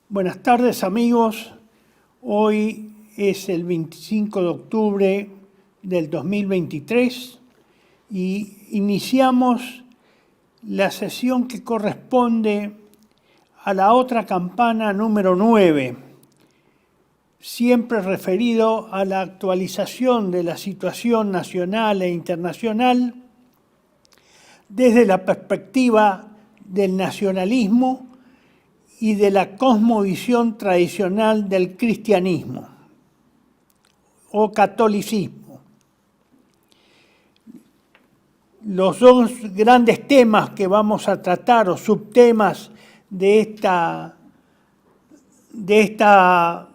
Buenas tardes, amigos. Hoy es el 25 de octubre del 2023 y iniciamos la sesión que corresponde a la otra campana número 9, siempre referido a la actualización de la situación nacional e internacional desde la perspectiva del nacionalismo y de la cosmovisión tradicional del cristianismo o catolicismo. Los dos grandes temas que vamos a tratar o subtemas de esta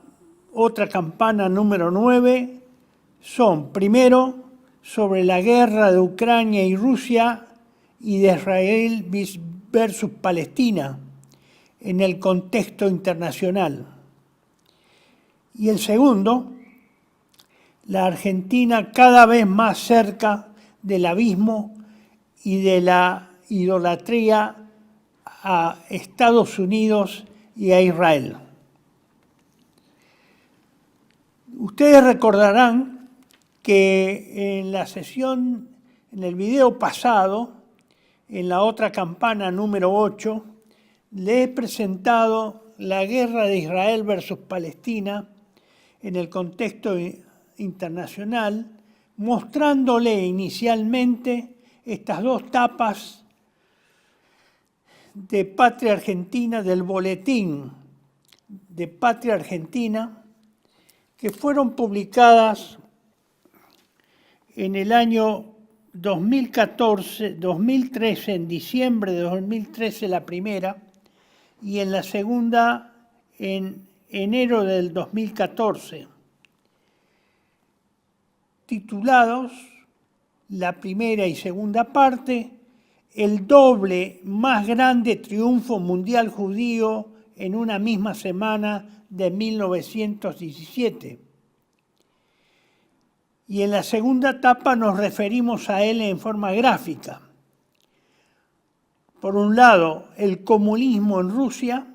otra campana número 9 son, primero, sobre la guerra de Ucrania y Rusia y de Israel versus Palestina en el contexto internacional. Y el segundo, la Argentina cada vez más cerca del abismo y de la idolatría a Estados Unidos y a Israel. Ustedes recordarán que en la sesión, en el video pasado, en la otra campana número 8, le he presentado la guerra de Israel versus Palestina en el contexto internacional, mostrándole inicialmente estas dos tapas de Patria Argentina, del boletín de Patria Argentina, que fueron publicadas en el año 2013, en diciembre de 2013 la primera, y en la segunda en enero del 2014, titulados, la primera y segunda parte, El doble más grande triunfo mundial judío en una misma semana de 1917. Y en la segunda etapa nos referimos a él en forma gráfica. Por un lado, el comunismo en Rusia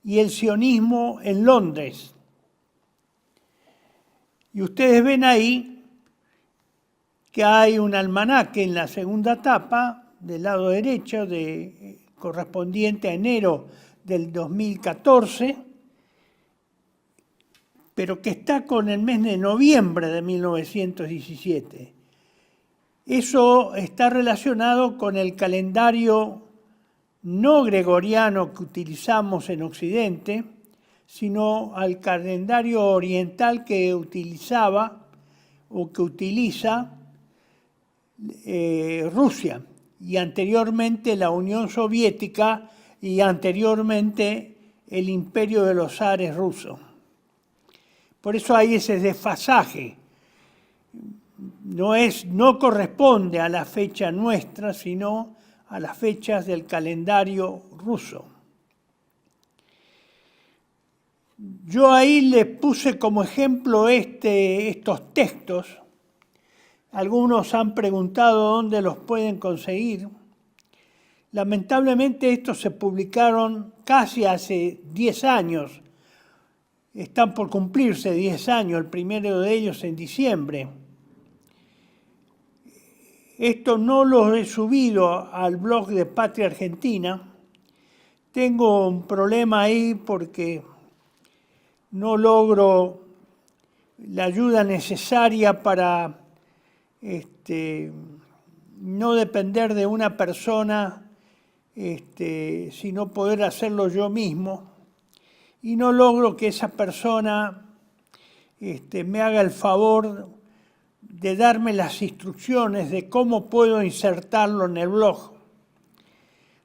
y el sionismo en Londres. Y ustedes ven ahí que hay un almanaque en la segunda etapa, del lado derecho, correspondiente a enero del 2014, pero que está con el mes de noviembre de 1917. Eso está relacionado con el calendario no gregoriano que utilizamos en Occidente, sino al calendario oriental que utilizaba o que utiliza Rusia y anteriormente la Unión Soviética y anteriormente el Imperio de los Zares ruso. Por eso hay ese desfasaje. No corresponde a la fecha nuestra, sino a las fechas del calendario ruso. Yo ahí le puse como ejemplo estos textos. Algunos han preguntado dónde los pueden conseguir. Lamentablemente estos se publicaron casi hace 10 años. Están por cumplirse 10 años, el primero de ellos en diciembre. Esto no lo he subido al blog de Patria Argentina. Tengo un problema ahí porque no logro la ayuda necesaria para no depender de una persona, sino poder hacerlo yo mismo. Y no logro que esa persona me haga el favor de darme las instrucciones de cómo puedo insertarlo en el blog.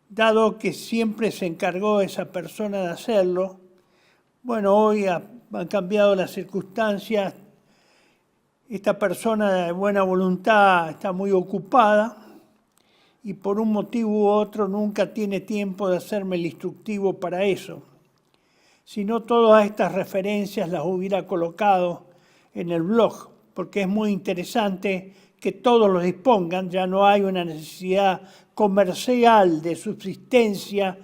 Dado que siempre se encargó esa persona de hacerlo, bueno, hoy han cambiado las circunstancias. Esta persona de buena voluntad está muy ocupada y por un motivo u otro nunca tiene tiempo de hacerme el instructivo para eso. Si no, todas estas referencias las hubiera colocado en el blog, porque es muy interesante que todos los dispongan. Ya no hay una necesidad comercial de subsistencia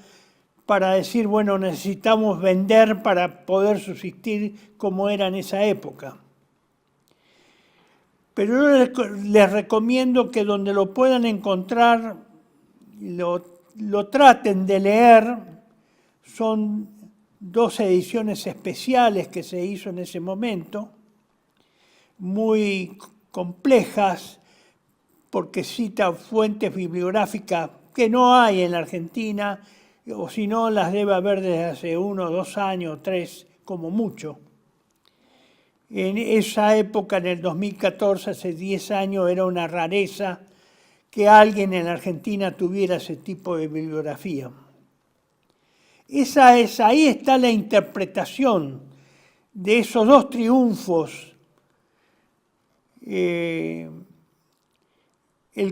para decir, bueno, necesitamos vender para poder subsistir como era en esa época. Pero yo les recomiendo que donde lo puedan encontrar, lo traten de leer. Son 2 ediciones especiales que se hizo en ese momento, muy complejas, porque cita fuentes bibliográficas que no hay en la Argentina, o si no, las debe haber desde hace 1 o 2 años, 3, como mucho. En esa época, en el 2014, hace 10 años, era una rareza que alguien en la Argentina tuviera ese tipo de bibliografía. Ahí está la interpretación de esos 2 triunfos. El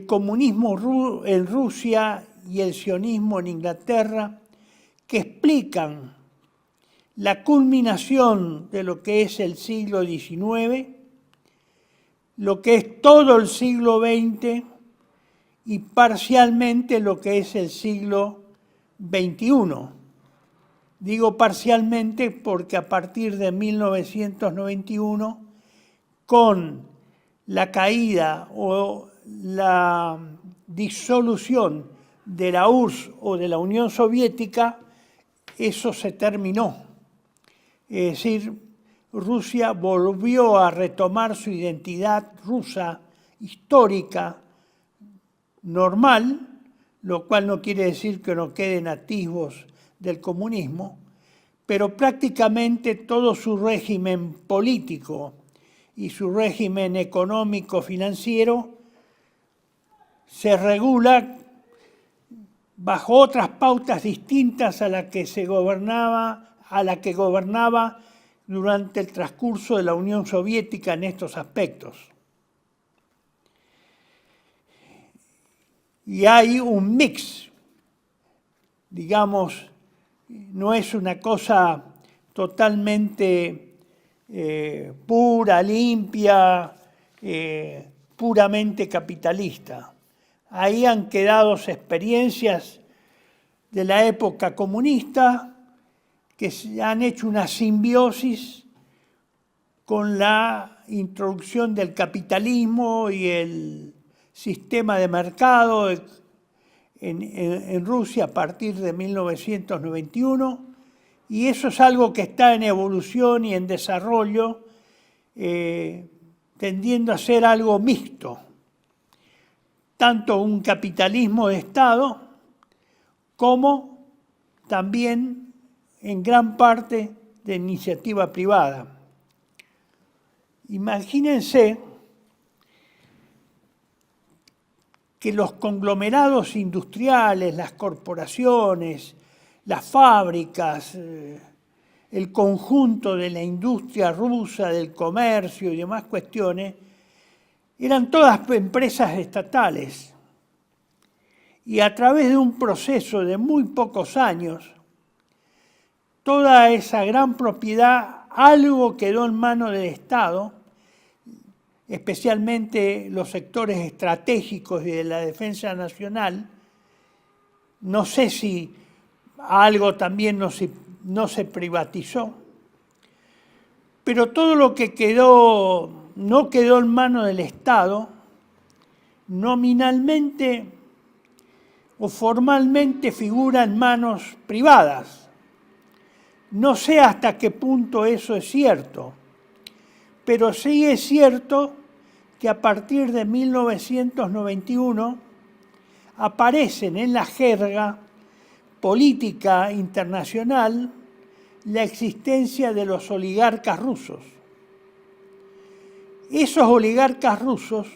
comunismo en Rusia y el sionismo en Inglaterra, que explican la culminación de lo que es el siglo XIX, lo que es todo el siglo XX y parcialmente lo que es el siglo XXI. Digo parcialmente porque a partir de 1991, con la caída o la disolución de la URSS o de la Unión Soviética, eso se terminó. Es decir, Rusia volvió a retomar su identidad rusa histórica normal, lo cual no quiere decir que no queden atisbos del comunismo, pero prácticamente todo su régimen político y su régimen económico-financiero se regula bajo otras pautas distintas a la que gobernaba durante el transcurso de la Unión Soviética en estos aspectos. Y hay un mix, digamos, no es una cosa totalmente pura, limpia, puramente capitalista. Ahí han quedado experiencias de la época comunista que han hecho una simbiosis con la introducción del capitalismo y el sistema de mercado en Rusia a partir de 1991, y eso es algo que está en evolución y en desarrollo, tendiendo a ser algo mixto, tanto un capitalismo de Estado como también en gran parte de iniciativa privada. Imagínense que los conglomerados industriales, las corporaciones, las fábricas, el conjunto de la industria rusa, del comercio y demás cuestiones, eran todas empresas estatales. Y a través de un proceso de muy pocos años, toda esa gran propiedad, algo quedó en manos del Estado, especialmente los sectores estratégicos y de la defensa nacional. No sé si algo también no se privatizó, pero todo lo que no quedó en manos del Estado, nominalmente o formalmente figura en manos privadas. No sé hasta qué punto eso es cierto, pero sí es cierto que a partir de 1991 aparecen en la jerga política internacional la existencia de los oligarcas rusos. Esos oligarcas rusos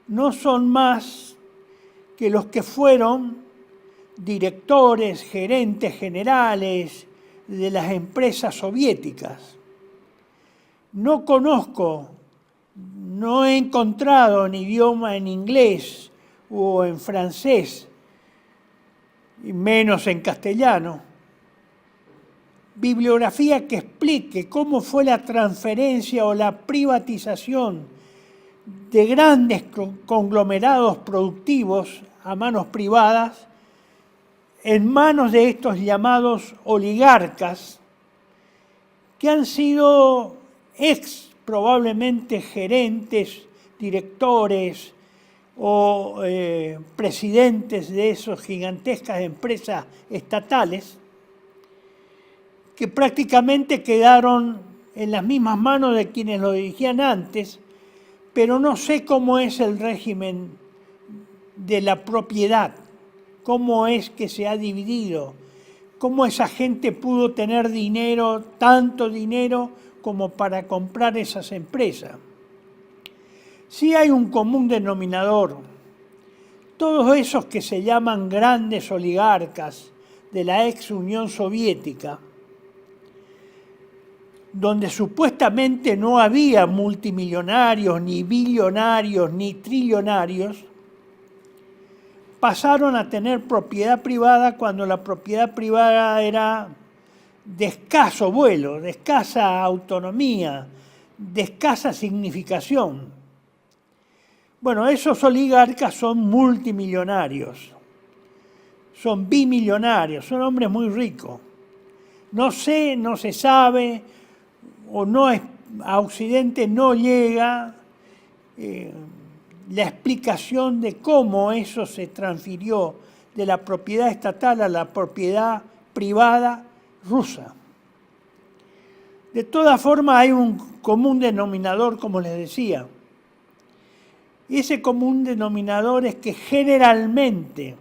no son más que los que fueron directores, gerentes generales de las empresas soviéticas. No conozco, no he encontrado en idioma en inglés o en francés, y menos en castellano, bibliografía que explique cómo fue la transferencia o la privatización de grandes conglomerados productivos a manos privadas en manos de estos llamados oligarcas, que han sido probablemente gerentes, directores o presidentes de esas gigantescas empresas estatales, que prácticamente quedaron en las mismas manos de quienes lo dirigían antes, pero no sé cómo es el régimen de la propiedad, cómo es que se ha dividido, cómo esa gente pudo tener dinero, tanto dinero como para comprar esas empresas. Sí hay un común denominador. Todos esos que se llaman grandes oligarcas de la ex Unión Soviética, donde supuestamente no había multimillonarios, ni billonarios, ni trillonarios, pasaron a tener propiedad privada cuando la propiedad privada era de escaso vuelo, de escasa autonomía, de escasa significación. Bueno, esos oligarcas son multimillonarios, son bimillonarios, son hombres muy ricos. No se sabe, o no es, a Occidente no llega la explicación de cómo eso se transfirió de la propiedad estatal a la propiedad privada rusa. De todas formas hay un común denominador, como les decía. Y ese común denominador es que generalmente,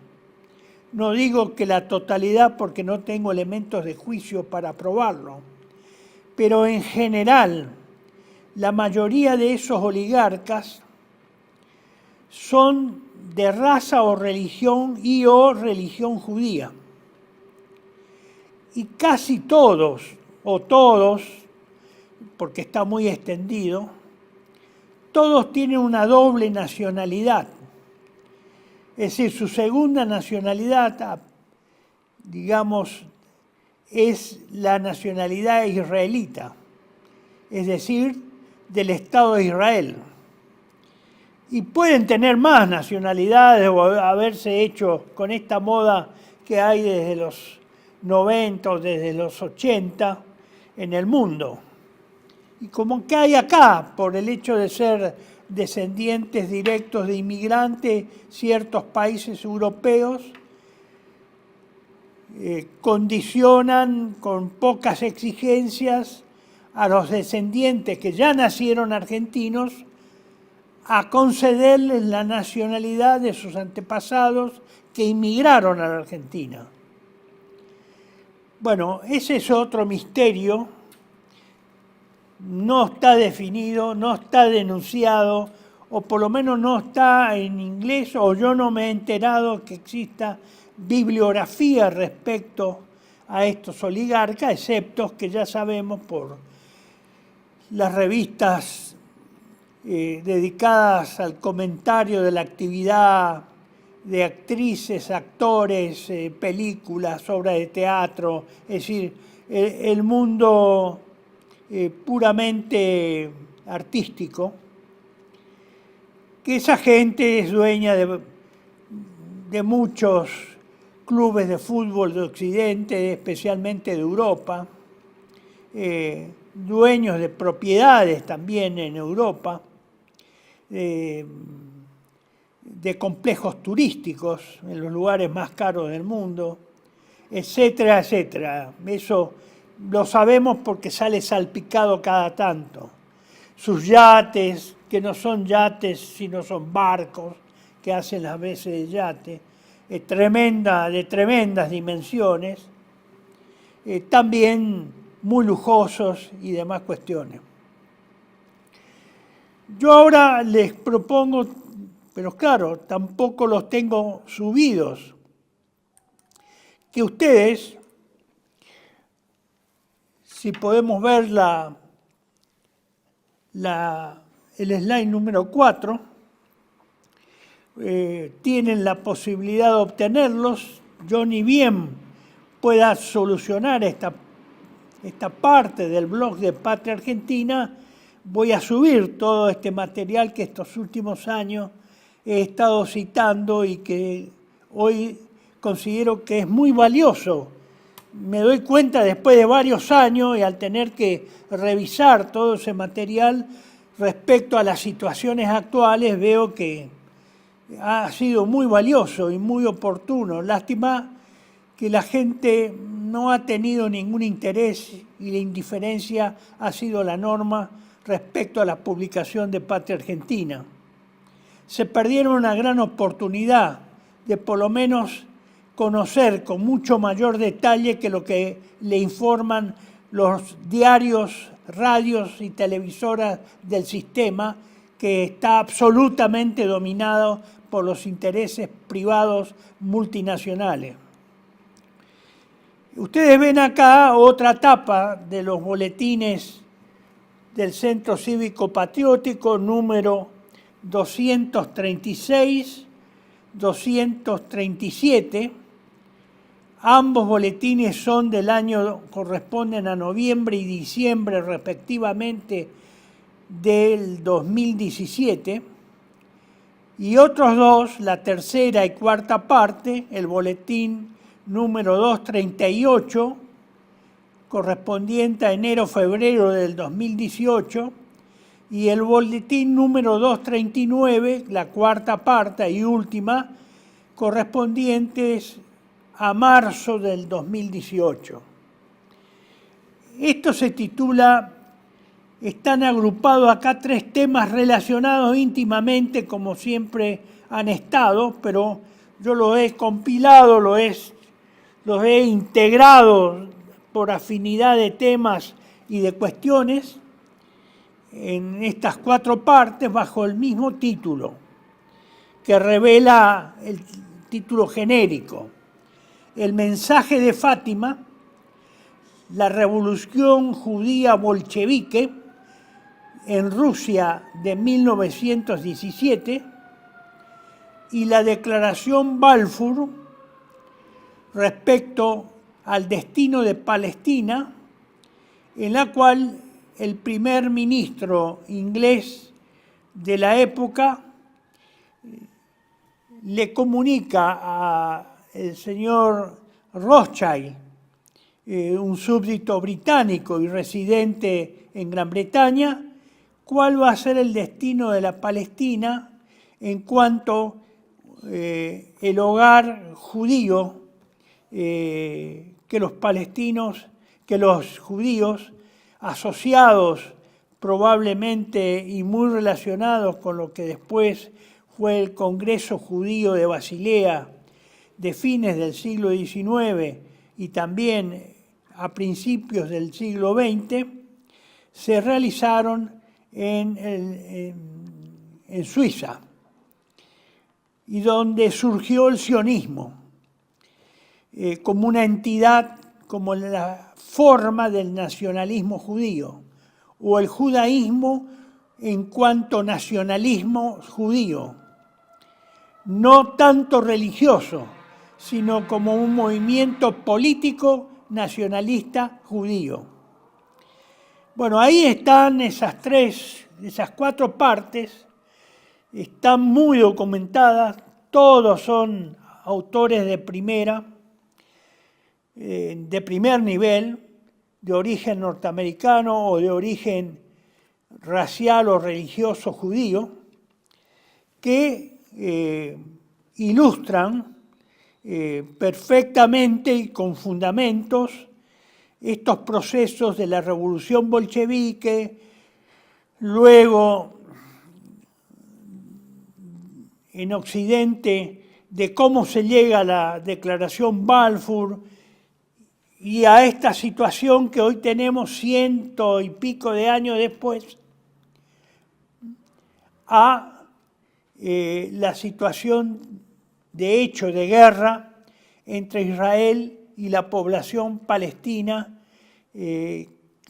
no digo que la totalidad porque no tengo elementos de juicio para probarlo, pero en general, la mayoría de esos oligarcas son de raza o religión o religión judía. Y casi todos, o todos, porque está muy extendido, todos tienen una doble nacionalidad. Es decir, su segunda nacionalidad, digamos, es la nacionalidad israelita, es decir, del Estado de Israel. Y pueden tener más nacionalidades o haberse hecho con esta moda que hay desde los 90 o desde los 80 en el mundo. Y como que hay acá, por el hecho de ser descendientes directos de inmigrantes, ciertos países europeos condicionan con pocas exigencias a los descendientes que ya nacieron argentinos a concederles la nacionalidad de sus antepasados que inmigraron a la Argentina. Bueno, ese es otro misterio, no está definido, no está denunciado, o por lo menos no está en inglés, o yo no me he enterado que exista bibliografía respecto a estos oligarcas, excepto que ya sabemos por las revistas dedicadas al comentario de la actividad de actrices, actores, películas, obras de teatro, es decir, el mundo puramente artístico, que esa gente es dueña de muchos clubes de fútbol de Occidente, especialmente de Europa, dueños de propiedades también en Europa, de complejos turísticos en los lugares más caros del mundo, etcétera, etcétera. Eso lo sabemos porque sale salpicado cada tanto. Sus yates, que no son yates, sino son barcos, que hacen las veces de yate, de tremendas dimensiones, también muy lujosos y demás cuestiones. Yo ahora les propongo, pero claro, tampoco los tengo subidos, que ustedes, si podemos ver el slide número 4, tienen la posibilidad de obtenerlos. Yo ni bien pueda solucionar esta parte del blog de Patria Argentina, voy a subir todo este material que estos últimos años he estado citando y que hoy considero que es muy valioso. Me doy cuenta después de varios años y al tener que revisar todo ese material respecto a las situaciones actuales, veo que ha sido muy valioso y muy oportuno. Lástima que la gente no ha tenido ningún interés y la indiferencia ha sido la norma respecto a la publicación de Patria Argentina. Se perdieron una gran oportunidad de por lo menos conocer con mucho mayor detalle que lo que le informan los diarios, radios y televisoras del sistema, que está absolutamente dominado por los intereses privados multinacionales. Ustedes ven acá otra tapa de los boletines del Centro Cívico Patriótico, número 236, 237. Ambos boletines son del año, corresponden a noviembre y diciembre respectivamente del 2017. Y otros dos, la tercera y cuarta parte, el boletín número 238, correspondiente a enero-febrero del 2018, y el boletín número 239, la cuarta parte y última, correspondientes a marzo del 2018. Esto se titula, están agrupados acá tres temas relacionados íntimamente, como siempre han estado, pero yo los he compilado, los he integrado por afinidad de temas y de cuestiones en estas cuatro partes bajo el mismo título, que revela el título genérico: El mensaje de Fátima, la revolución judía bolchevique en Rusia de 1917 y la declaración Balfour respecto al destino de Palestina, en la cual el primer ministro inglés de la época le comunica al señor Rothschild, un súbdito británico y residente en Gran Bretaña, cuál va a ser el destino de la Palestina en cuanto el hogar judío que los judíos asociados probablemente y muy relacionados con lo que después fue el Congreso Judío de Basilea de fines del siglo XIX y también a principios del siglo XX, se realizaron en Suiza, y donde surgió el sionismo como una entidad, como la forma del nacionalismo judío, o el judaísmo en cuanto nacionalismo judío, no tanto religioso, sino como un movimiento político nacionalista judío. Bueno, ahí están esas cuatro partes, están muy documentadas, todos son autores de primer nivel, de origen norteamericano o de origen racial o religioso judío, que ilustran perfectamente y con fundamentos estos procesos de la revolución bolchevique, luego en Occidente de cómo se llega a la declaración Balfour y a esta situación que hoy tenemos 100 y pico de años después, a la situación de hecho de guerra entre Israel y la población palestina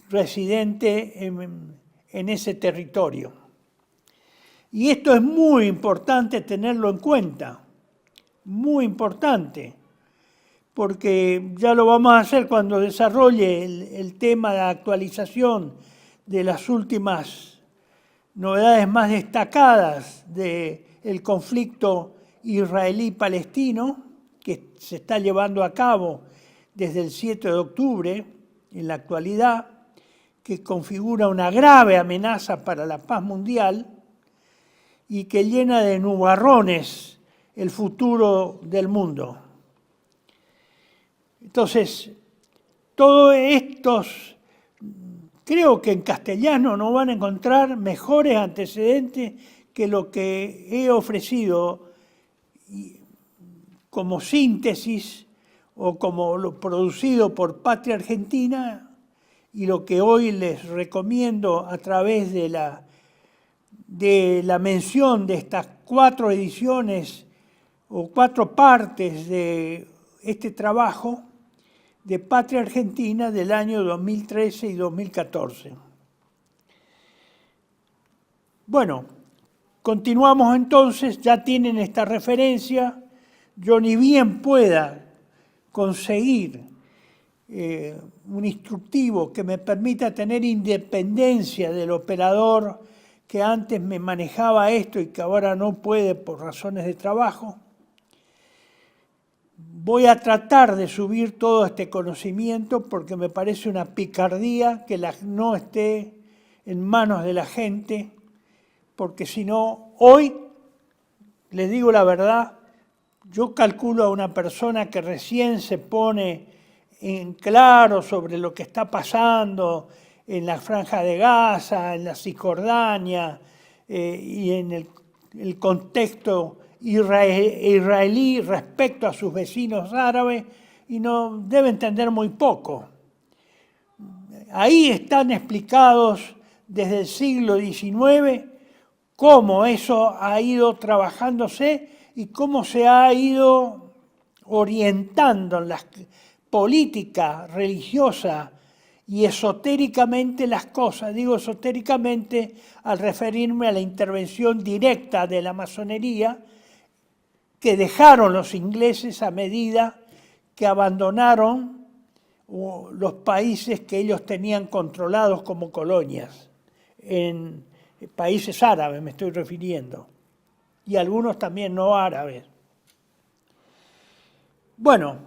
residente en ese territorio. Y esto es muy importante tenerlo en cuenta, muy importante, porque ya lo vamos a hacer cuando desarrolle el tema de actualización de las últimas novedades más destacadas del conflicto israelí-palestino, que se está llevando a cabo desde el 7 de octubre, en la actualidad, que configura una grave amenaza para la paz mundial y que llena de nubarrones el futuro del mundo. Entonces, todos estos, creo que en castellano no van a encontrar mejores antecedentes que lo que he ofrecido como síntesis o como lo producido por Patria Argentina y lo que hoy les recomiendo a través de la mención de estas 4 ediciones o 4 partes de este trabajo de Patria Argentina del año 2013 y 2014. Bueno, continuamos entonces, ya tienen esta referencia. Yo ni bien pueda conseguir un instructivo que me permita tener independencia del operador que antes me manejaba esto y que ahora no puede por razones de trabajo, voy a tratar de subir todo este conocimiento porque me parece una picardía que no esté en manos de la gente, porque si no, hoy, les digo la verdad, yo calculo a una persona que recién se pone en claro sobre lo que está pasando en la Franja de Gaza, en la Cisjordania y en el contexto israelí respecto a sus vecinos árabes, y no debe entender muy poco. Ahí están explicados desde el siglo XIX cómo eso ha ido trabajándose y cómo se ha ido orientando en la política religiosa y esotéricamente las cosas. Digo esotéricamente al referirme a la intervención directa de la masonería que dejaron los ingleses a medida que abandonaron los países que ellos tenían controlados como colonias, en países árabes me estoy refiriendo, y algunos también no árabes. Bueno,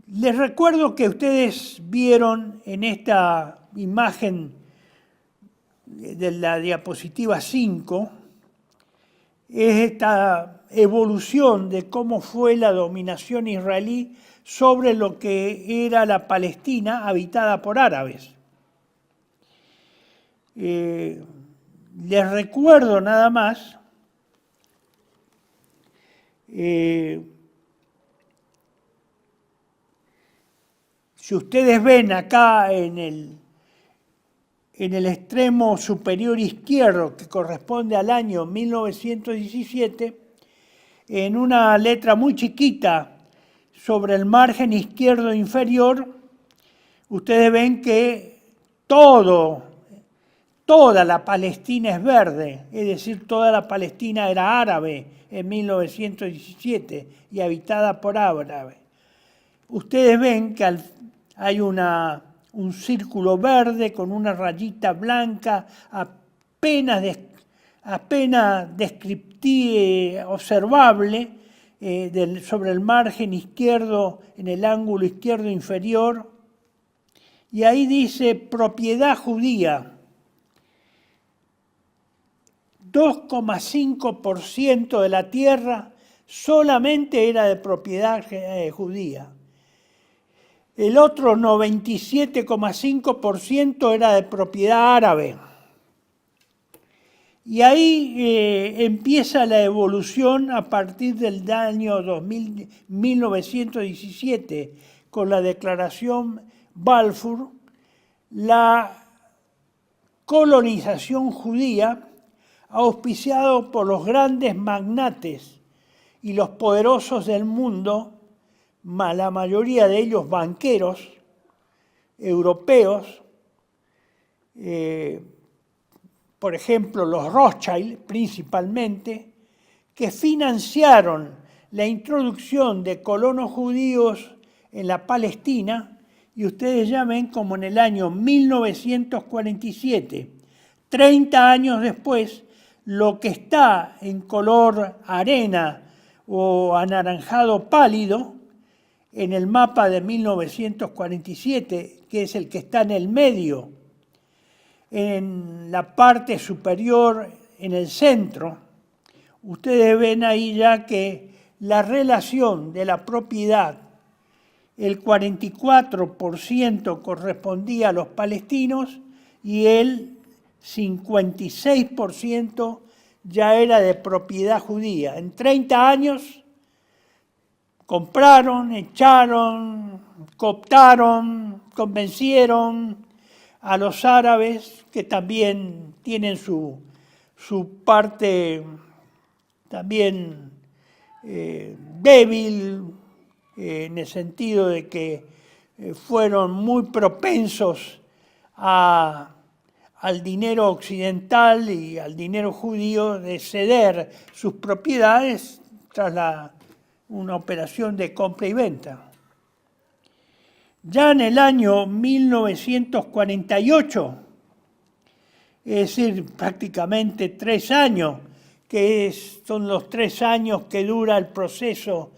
les recuerdo que ustedes vieron en esta imagen de la diapositiva 5, es esta evolución de cómo fue la dominación israelí sobre lo que era la Palestina habitada por árabes. Les recuerdo nada más si ustedes ven acá en el extremo superior izquierdo, que corresponde al año 1917, en una letra muy chiquita sobre el margen izquierdo inferior, ustedes ven que toda la Palestina es verde, es decir, toda la Palestina era árabe en 1917 y habitada por árabes. Ustedes ven que hay un círculo verde con una rayita blanca apenas observable sobre el margen izquierdo, en el ángulo izquierdo inferior, y ahí dice propiedad judía. 2,5% de la tierra solamente era de propiedad judía. El otro 97,5% era de propiedad árabe. Y ahí empieza la evolución a partir del año 1917, con la declaración Balfour, la colonización judía, auspiciado por los grandes magnates y los poderosos del mundo, la mayoría de ellos banqueros europeos, por ejemplo los Rothschild principalmente, que financiaron la introducción de colonos judíos en la Palestina, y ustedes ya ven como en el año 1947, 30 años después, lo que está en color arena o anaranjado pálido en el mapa de 1947, que es el que está en el medio. En la parte superior, en el centro, ustedes ven ahí ya que la relación de la propiedad, el 44% correspondía a los palestinos y el 56% ya era de propiedad judía. En 30 años compraron, echaron, cooptaron, convencieron a los árabes, que también tienen su parte también débil, en el sentido de que fueron muy propensos al dinero occidental y al dinero judío de ceder sus propiedades tras una operación de compra y venta. Ya en el año 1948, es decir, prácticamente 3 años, que son los 3 años que dura el proceso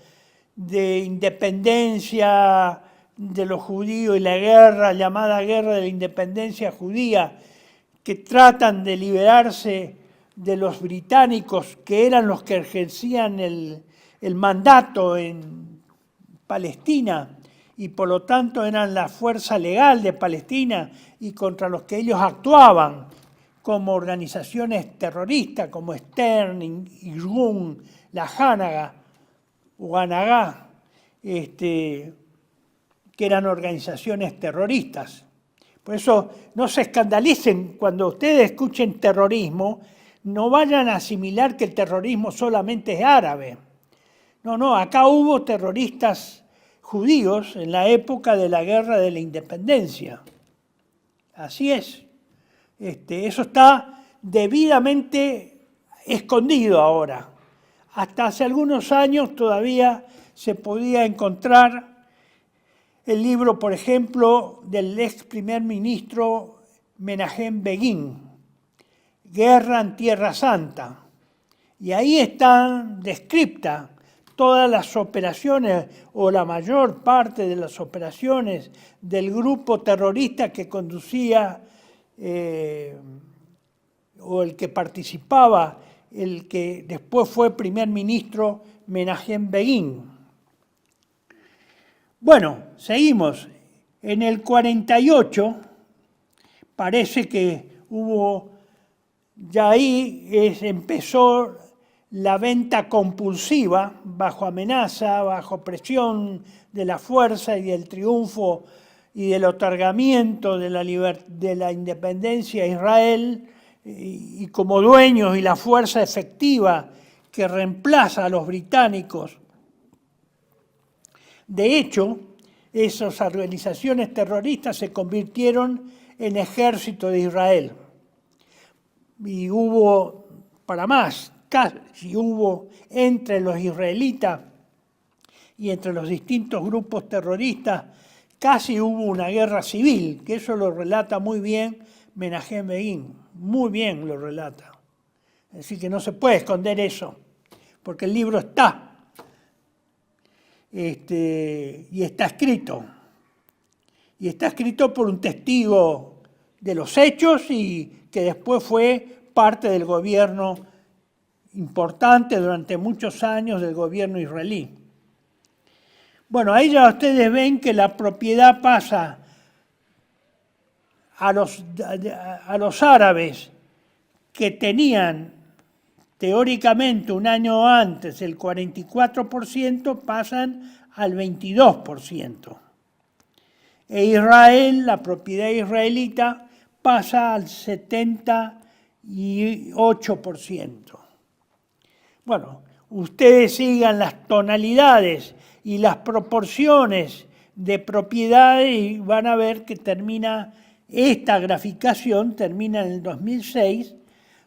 de independencia de los judíos y la guerra, llamada Guerra de la Independencia Judía, que tratan de liberarse de los británicos, que eran los que ejercían el mandato en Palestina, y por lo tanto eran la fuerza legal de Palestina y contra los que ellos actuaban como organizaciones terroristas, como Stern, Irgun, la Hanaga, o Hanagá, que eran organizaciones terroristas. Por eso no se escandalicen cuando ustedes escuchen terrorismo, no vayan a asimilar que el terrorismo solamente es árabe. No, acá hubo terroristas judíos en la época de la Guerra de la Independencia. Así es. Eso está debidamente escondido ahora. Hasta hace algunos años todavía se podía encontrar el libro, por ejemplo, del ex primer ministro Menachem Begin, Guerra en Tierra Santa. Y ahí están descriptas todas las operaciones, o la mayor parte de las operaciones del grupo terrorista que conducía o el que participaba, el que después fue primer ministro Menachem Begin. Bueno, seguimos. En el 48 parece que hubo, ya ahí empezó la venta compulsiva, bajo amenaza, bajo presión de la fuerza y del triunfo y del otorgamiento de la independencia a Israel, y como dueños y la fuerza efectiva que reemplaza a los británicos. De hecho, esas organizaciones terroristas se convirtieron en ejército de Israel. Y hubo, para más, casi hubo entre los israelitas y entre los distintos grupos terroristas, casi hubo una guerra civil, que eso lo relata muy bien Menachem Begin, muy bien lo relata. Es decir, que no se puede esconder eso, porque el libro está. Y está escrito. Y está escrito por un testigo de los hechos y que después fue parte del gobierno importante durante muchos años del gobierno israelí. Bueno, ahí ya ustedes ven que la propiedad pasa a los árabes que tenían teóricamente un año antes el 44%, pasan al 22%. E Israel, la propiedad israelita, pasa al 78%. Bueno, ustedes sigan las tonalidades y las proporciones de propiedades y van a ver que esta graficación termina en el 2006,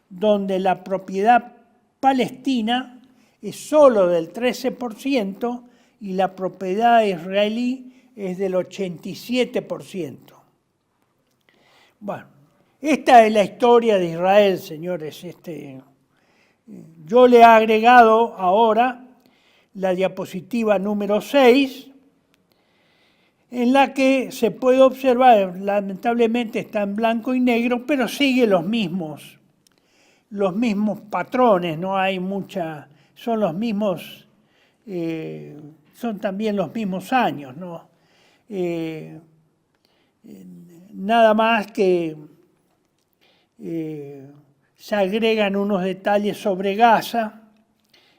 donde la propiedad palestina es solo del 13% y la propiedad israelí es del 87%. Bueno, esta es la historia de Israel, señores. Yo le he agregado ahora la diapositiva número 6, en la que se puede observar, lamentablemente está en blanco y negro, pero sigue los mismos patrones, no hay mucha, son los mismos, son también los mismos años, ¿no? Nada más que se agregan unos detalles sobre Gaza,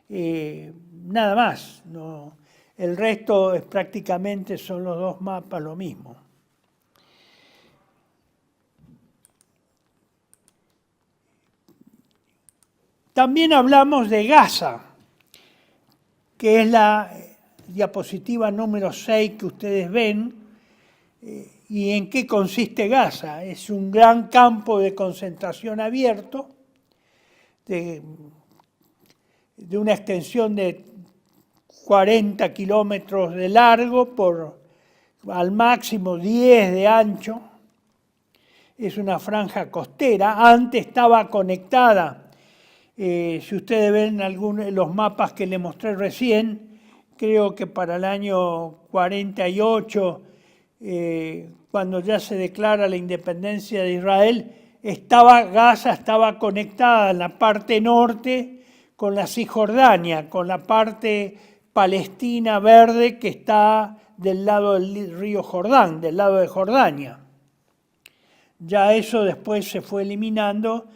nada más, ¿no? El resto es prácticamente son los dos mapas lo mismo. También hablamos de Gaza, que es la diapositiva número 6 que ustedes ven. ¿Y en qué consiste Gaza? Es un gran campo de concentración abierto, de una extensión de 40 kilómetros de largo por al máximo 10 de ancho. Es una franja costera. Antes estaba conectada, si ustedes ven los mapas que les mostré recién, creo que para el año 48, cuando ya se declara la independencia de Israel, Gaza estaba conectada en la parte norte con la Cisjordania, con la parte palestina verde que está del lado del río Jordán, del lado de Jordania. Ya eso después se fue eliminando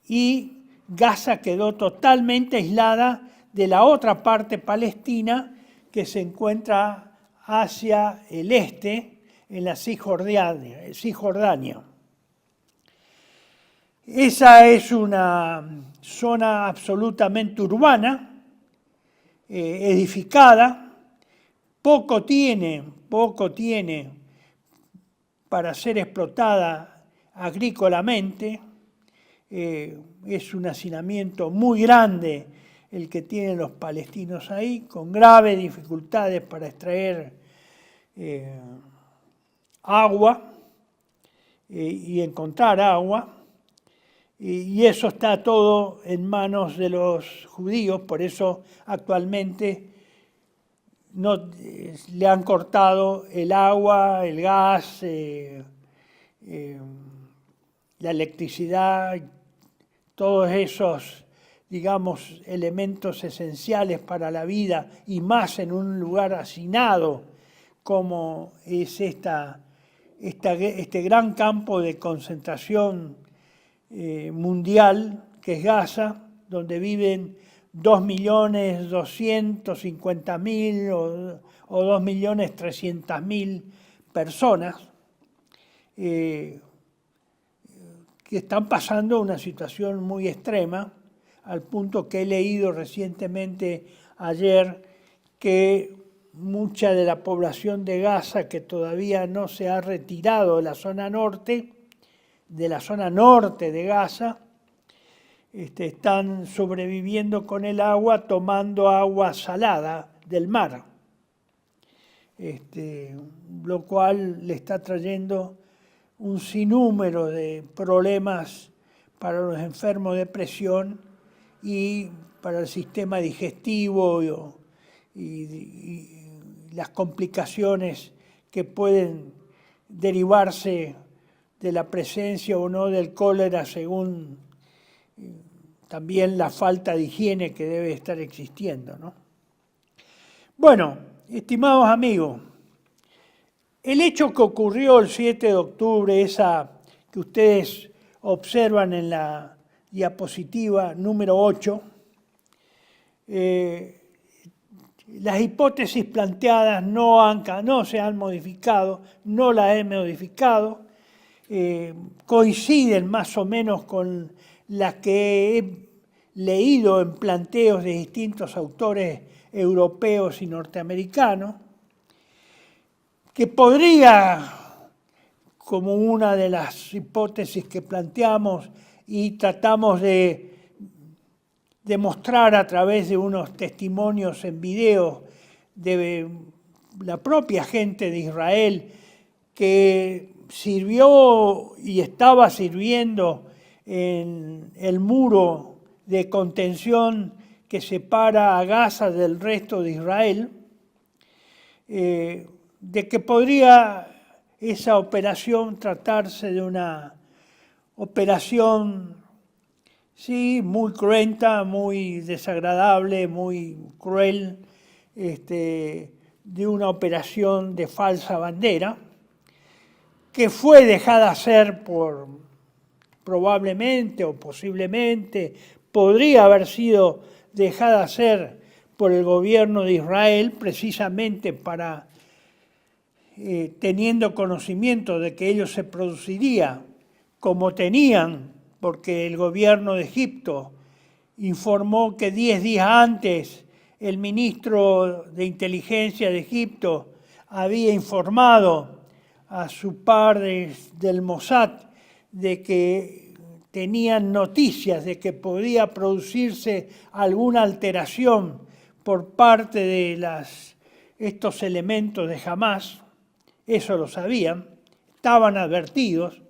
y Gaza quedó totalmente aislada de la otra parte palestina que se encuentra hacia el este, en la Cisjordania. Esa es una zona absolutamente urbana, edificada, poco tiene para ser explotada agrícolamente, es un hacinamiento muy grande el que tienen los palestinos ahí, con graves dificultades para extraer agua y encontrar agua. Y eso está todo en manos de los judíos, por eso actualmente le han cortado el agua, el gas, la electricidad, todos esos, digamos, elementos esenciales para la vida y más en un lugar hacinado como es este gran campo de concentración mundial, que es Gaza, donde viven 2.250.000 o 2.300.000 personas que están pasando una situación muy extrema, al punto que he leído recientemente ayer que mucha de la población de Gaza que todavía no se ha retirado de la zona norte de Gaza, están sobreviviendo con el agua, tomando agua salada del mar, lo cual le está trayendo un sinnúmero de problemas para los enfermos de presión y para el sistema digestivo y las complicaciones que pueden derivarse de la presencia o no del cólera, según también la falta de higiene que debe estar existiendo, ¿no? Bueno, estimados amigos, el hecho que ocurrió el 7 de octubre, esa que ustedes observan en la diapositiva número 8, las hipótesis planteadas no se han modificado, no las he modificado, coinciden más o menos con las que he leído en planteos de distintos autores europeos y norteamericanos, que podría, como una de las hipótesis que planteamos y tratamos de demostrar a través de unos testimonios en video de la propia gente de Israel que sirvió y estaba sirviendo en el muro de contención que separa a Gaza del resto de Israel, de que podría esa operación tratarse de una operación, sí, muy cruenta, muy desagradable, muy cruel, de una operación de falsa bandera, que fue dejada hacer por, probablemente o posiblemente, podría haber sido dejada hacer por el gobierno de Israel, precisamente para, teniendo conocimiento de que ello se produciría, como tenían, porque el gobierno de Egipto informó que 10 días antes el ministro de Inteligencia de Egipto había informado a su par del Mossad de que tenían noticias de que podía producirse alguna alteración por parte de estos elementos de Hamás. Eso lo sabían, estaban advertidos,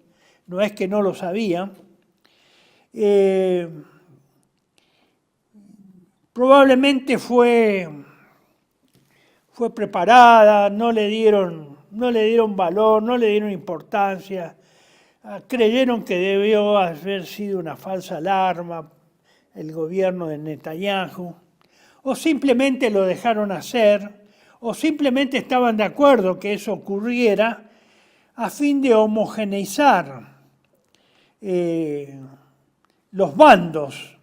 no es que no lo sabían. Probablemente fue preparada, no le dieron valor, no le dieron importancia, creyeron que debió haber sido una falsa alarma el gobierno de Netanyahu, o simplemente lo dejaron hacer, o simplemente estaban de acuerdo que eso ocurriera a fin de homogeneizar los bandos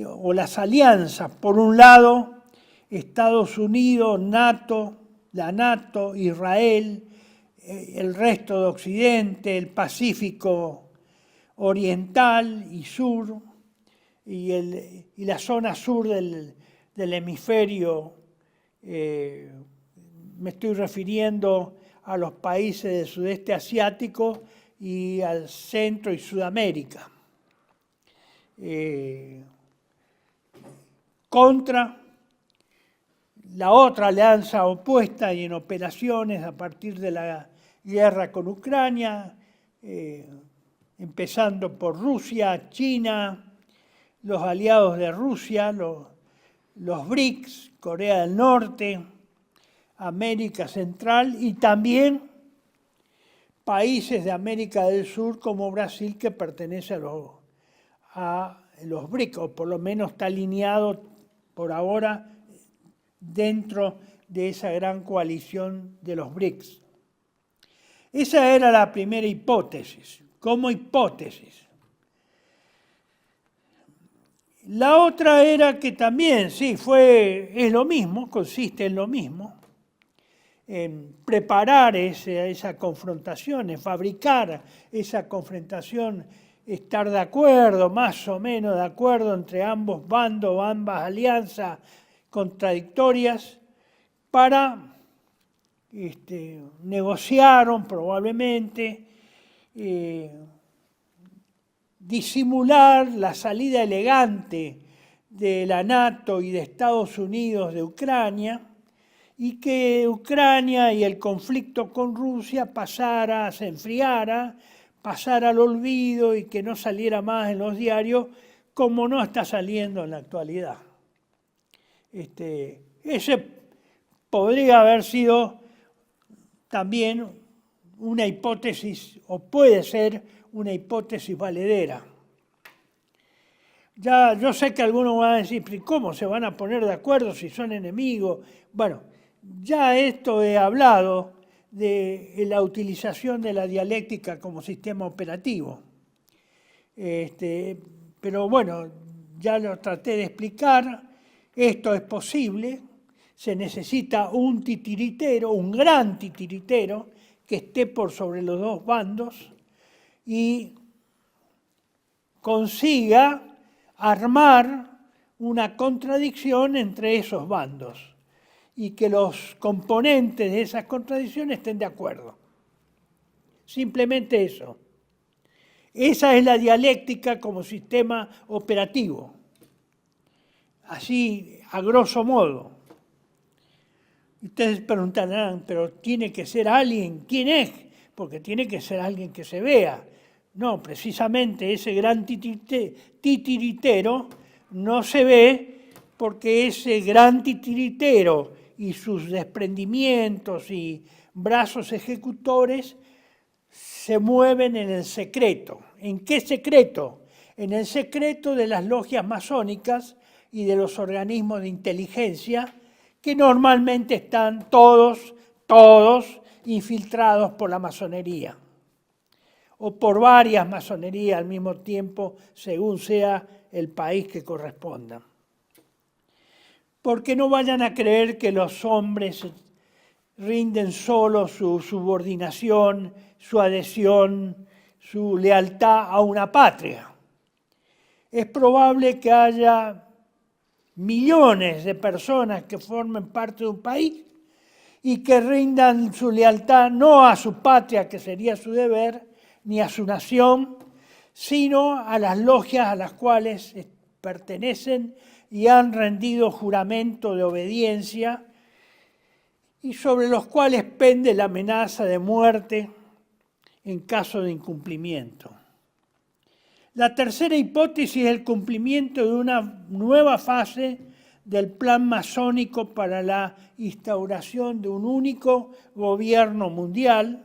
o las alianzas. Por un lado, Estados Unidos, la NATO, Israel, el resto de Occidente, el Pacífico Oriental y Sur, y la zona sur del hemisferio. Me estoy refiriendo a los países del sudeste asiático y al Centro y Sudamérica. Contra la otra alianza opuesta y en operaciones a partir de la guerra con Ucrania, empezando por Rusia, China, los aliados de Rusia, los BRICS, Corea del Norte, América Central y también países de América del Sur como Brasil, que pertenece a los BRICS, o por lo menos está alineado por ahora dentro de esa gran coalición de los BRICS. Esa era la primera hipótesis, como hipótesis. La otra era que también, sí, es lo mismo, consiste en lo mismo, en preparar esa confrontación, en fabricar esa confrontación, estar de acuerdo, más o menos de acuerdo entre ambos bandos, ambas alianzas contradictorias, para, negociaron probablemente, disimular la salida elegante de la NATO y de Estados Unidos de Ucrania, y que Ucrania y el conflicto con Rusia se enfriara, pasara al olvido y que no saliera más en los diarios, como no está saliendo en la actualidad. Ese podría haber sido también una hipótesis, o puede ser una hipótesis valedera. Ya yo sé que algunos van a decir, ¿cómo se van a poner de acuerdo si son enemigos? Bueno, ya esto he hablado de la utilización de la dialéctica como sistema operativo. Pero bueno, ya lo traté de explicar, esto es posible, se necesita un titiritero, un gran titiritero, que esté por sobre los dos bandos y consiga armar una contradicción entre esos bandos y que los componentes de esas contradicciones estén de acuerdo. Simplemente eso. Esa es la dialéctica como sistema operativo. Así, a grosso modo. Ustedes preguntarán, pero tiene que ser alguien, ¿quién es? Porque tiene que ser alguien que se vea. No, precisamente ese gran titiritero no se ve porque ese gran titiritero y sus desprendimientos y brazos ejecutores se mueven en el secreto. ¿En qué secreto? En el secreto de las logias masónicas y de los organismos de inteligencia que normalmente están todos infiltrados por la masonería o por varias masonerías al mismo tiempo, según sea el país que corresponda. Porque no vayan a creer que los hombres rinden solo su subordinación, su adhesión, su lealtad a una patria. Es probable que haya millones de personas que formen parte de un país y que rindan su lealtad no a su patria, que sería su deber, ni a su nación, sino a las logias a las cuales pertenecen y han rendido juramento de obediencia y sobre los cuales pende la amenaza de muerte en caso de incumplimiento. La tercera hipótesis es el cumplimiento de una nueva fase del plan masónico para la instauración de un único gobierno mundial,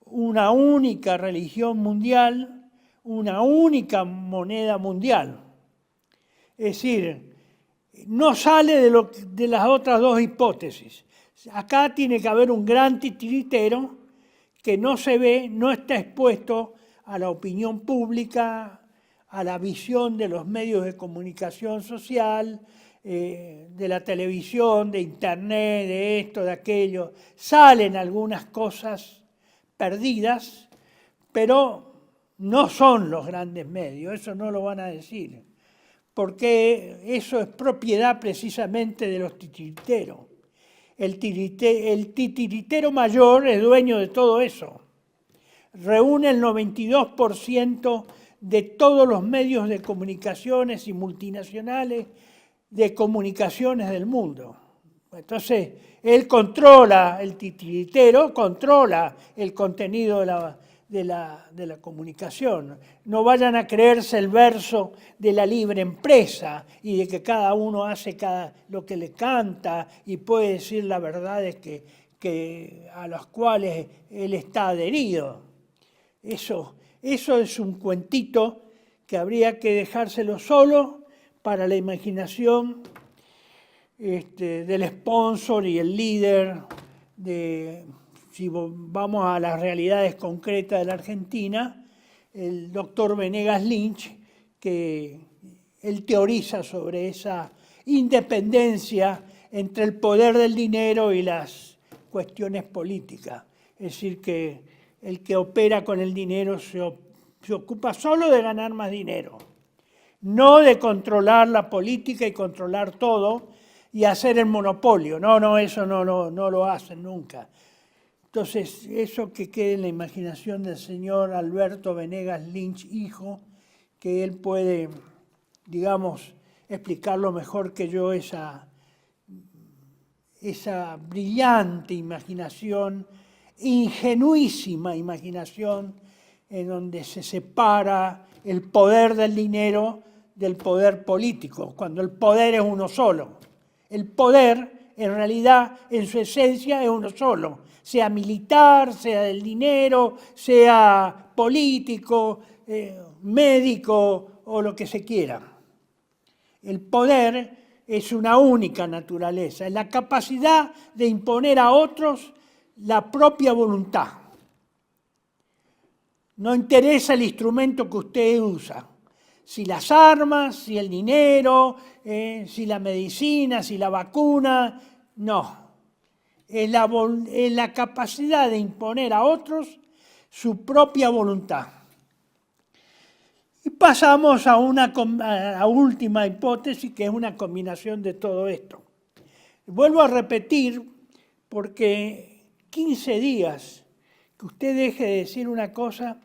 una única religión mundial, una única moneda mundial. Es decir, no sale de las otras dos hipótesis. Acá tiene que haber un gran titiritero que no se ve, no está expuesto a la opinión pública, a la visión de los medios de comunicación social, de la televisión, de internet, de esto, de aquello. Salen algunas cosas perdidas, pero no son los grandes medios, eso no lo van a decir, porque eso es propiedad precisamente de los titiriteros. El titiritero mayor es dueño de todo eso. Reúne el 92% de todos los medios de comunicaciones y multinacionales de comunicaciones del mundo. Entonces, él controla, el titiritero controla el contenido de la comunicación. No vayan a creerse el verso de la libre empresa y de que cada uno hace lo que le canta y puede decir las verdades a las cuales él está adherido. Eso es un cuentito que habría que dejárselo solo para la imaginación del sponsor y el líder si vamos a las realidades concretas de la Argentina, el doctor Venegas Lynch, que él teoriza sobre esa independencia entre el poder del dinero y las cuestiones políticas. Es decir, que el que opera con el dinero se ocupa solo de ganar más dinero, no de controlar la política y controlar todo y hacer el monopolio. No, eso no lo hacen nunca. Entonces, eso que quede en la imaginación del señor Alberto Venegas Lynch, hijo, que él puede, digamos, explicarlo mejor que yo, esa brillante imaginación, ingenuísima imaginación, en donde se separa el poder del dinero del poder político, cuando el poder es uno solo. El poder, en realidad, en su esencia, es uno solo, sea militar, sea del dinero, sea político, médico o lo que se quiera. El poder es una única naturaleza, es la capacidad de imponer a otros la propia voluntad. No interesa el instrumento que usted usa, si las armas, si el dinero, si la medicina, si la vacuna, no. Es la capacidad de imponer a otros su propia voluntad. Y pasamos a la última hipótesis, que es una combinación de todo esto. Vuelvo a repetir, porque 15 días que usted deje de decir una cosa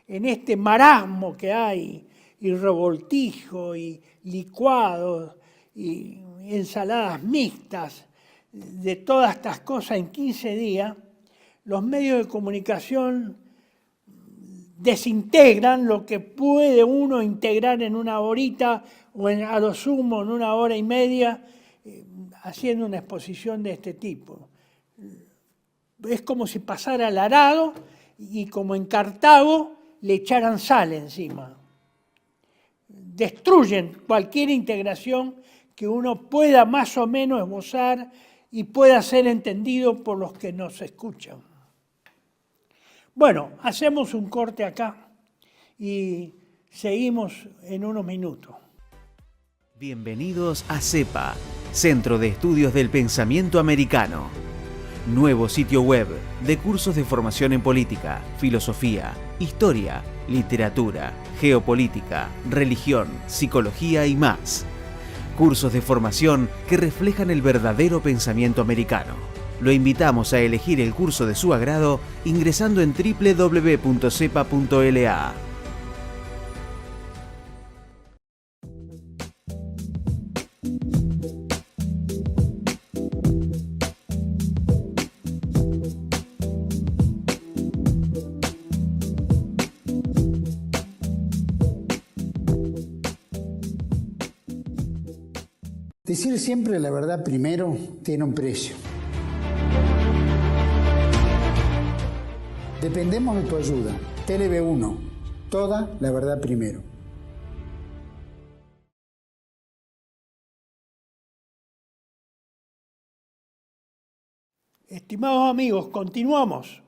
en este marasmo que hay, y revoltijo, y licuados, y ensaladas mixtas, de todas estas cosas en 15 días, los medios de comunicación desintegran lo que puede uno integrar en una horita o a lo sumo en una hora y media haciendo una exposición de este tipo. Es como si pasara el arado y como en Cartago le echaran sal encima. Destruyen cualquier integración que uno pueda más o menos esbozar y pueda ser entendido por los que nos escuchan. Bueno, hacemos un corte acá y seguimos en unos minutos. Bienvenidos a CEPA, Centro de Estudios del Pensamiento Americano. Nuevo sitio web de cursos de formación en política, filosofía, historia, literatura, geopolítica, religión, psicología y más. Cursos de formación que reflejan el verdadero pensamiento americano. Lo invitamos a elegir el curso de su agrado ingresando en www.cepa.la. Decir siempre la verdad primero tiene un precio. Dependemos de tu ayuda. TLB1, toda la verdad primero. Estimados amigos, continuamos.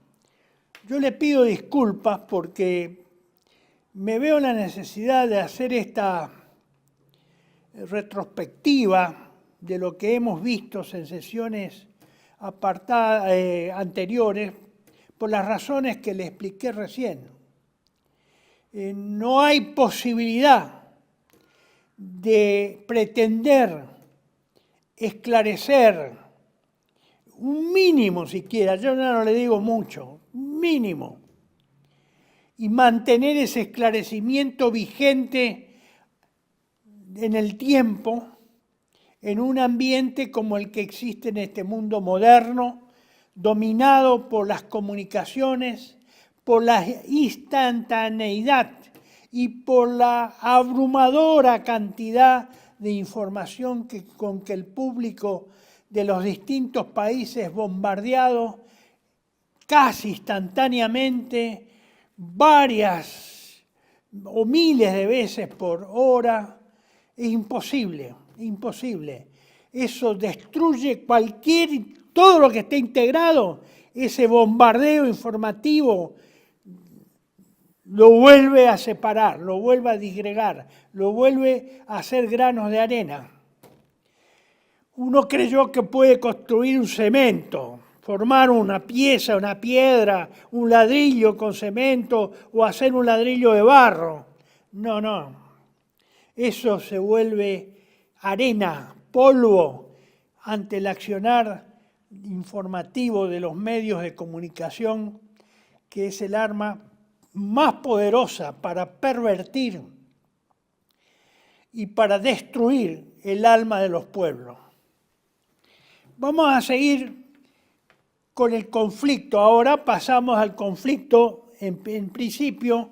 Yo les pido disculpas porque me veo la necesidad de hacer esta retrospectiva de lo que hemos visto en sesiones anteriores por las razones que le expliqué recién. No hay posibilidad de pretender esclarecer un mínimo siquiera, yo ya no le digo mucho, mínimo, y mantener ese esclarecimiento vigente en el tiempo, en un ambiente como el que existe en este mundo moderno, dominado por las comunicaciones, por la instantaneidad y por la abrumadora cantidad de información con que el público de los distintos países es bombardeado casi instantáneamente, varias o miles de veces por hora. Es imposible, imposible. Eso destruye todo lo que esté integrado, ese bombardeo informativo lo vuelve a separar, lo vuelve a disgregar, lo vuelve a hacer granos de arena. Uno creyó que puede construir un cemento, formar una pieza, una piedra, un ladrillo con cemento o hacer un ladrillo de barro. No. Eso se vuelve arena, polvo, ante el accionar informativo de los medios de comunicación, que es el arma más poderosa para pervertir y para destruir el alma de los pueblos. Vamos a seguir con el conflicto. Ahora pasamos al conflicto, en principio,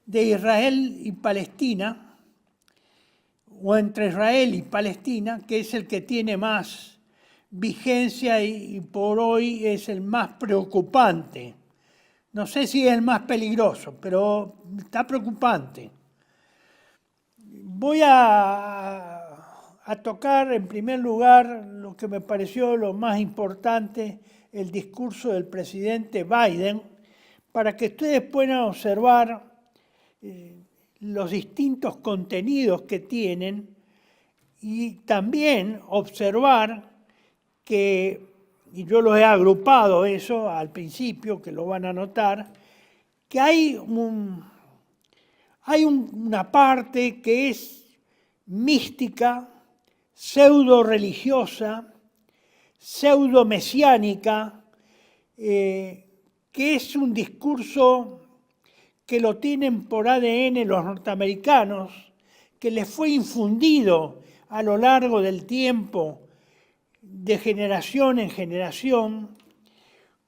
de Israel y Palestina, o entre Israel y Palestina, que es el que tiene más vigencia y por hoy es el más preocupante. No sé si es el más peligroso, pero está preocupante. Voy a tocar en primer lugar lo que me pareció lo más importante, el discurso del presidente Biden, para que ustedes puedan observar los distintos contenidos que tienen y también observar que, y yo los he agrupado eso al principio, que lo van a notar, que hay una parte que es mística, pseudo-religiosa, pseudo-mesiánica, que es un discurso que lo tienen por ADN los norteamericanos, que les fue infundido a lo largo del tiempo, de generación en generación,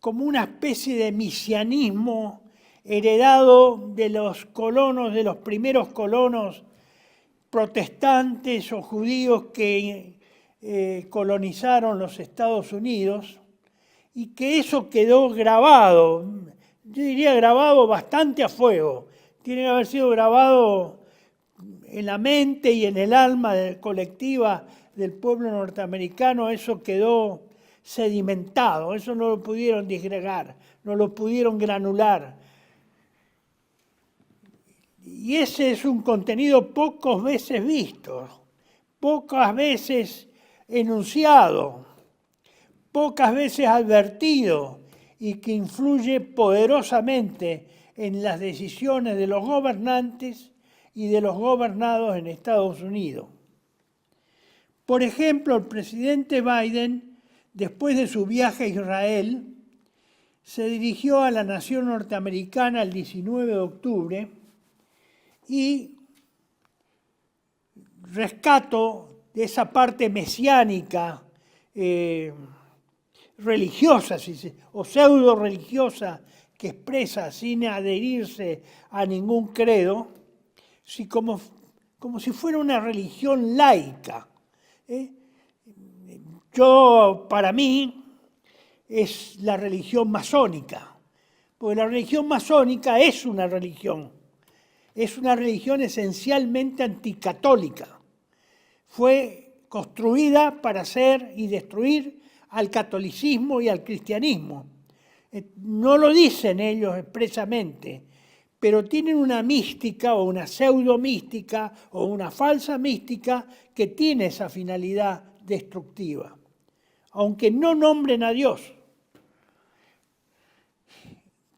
como una especie de mesianismo heredado de los colonos, de los primeros colonos protestantes o judíos que colonizaron los Estados Unidos, y que eso quedó grabado, yo diría grabado bastante a fuego. Tiene que haber sido grabado en la mente y en el alma colectiva del pueblo norteamericano. Eso quedó sedimentado, eso no lo pudieron disgregar, no lo pudieron granular. Y ese es un contenido pocas veces visto, pocas veces enunciado, pocas veces advertido, y que influye poderosamente en las decisiones de los gobernantes y de los gobernados en Estados Unidos. Por ejemplo, el presidente Biden, después de su viaje a Israel, se dirigió a la nación norteamericana el 19 de octubre y rescato de esa parte mesiánica, religiosa o pseudo-religiosa que expresa sin adherirse a ningún credo, como si fuera una religión laica. Para mí, es la religión masónica, porque la religión masónica es una religión esencialmente anticatólica. Fue construida para hacer y destruir al catolicismo y al cristianismo. No lo dicen ellos expresamente, pero tienen una mística o una pseudo-mística o una falsa mística que tiene esa finalidad destructiva, aunque no nombren a Dios.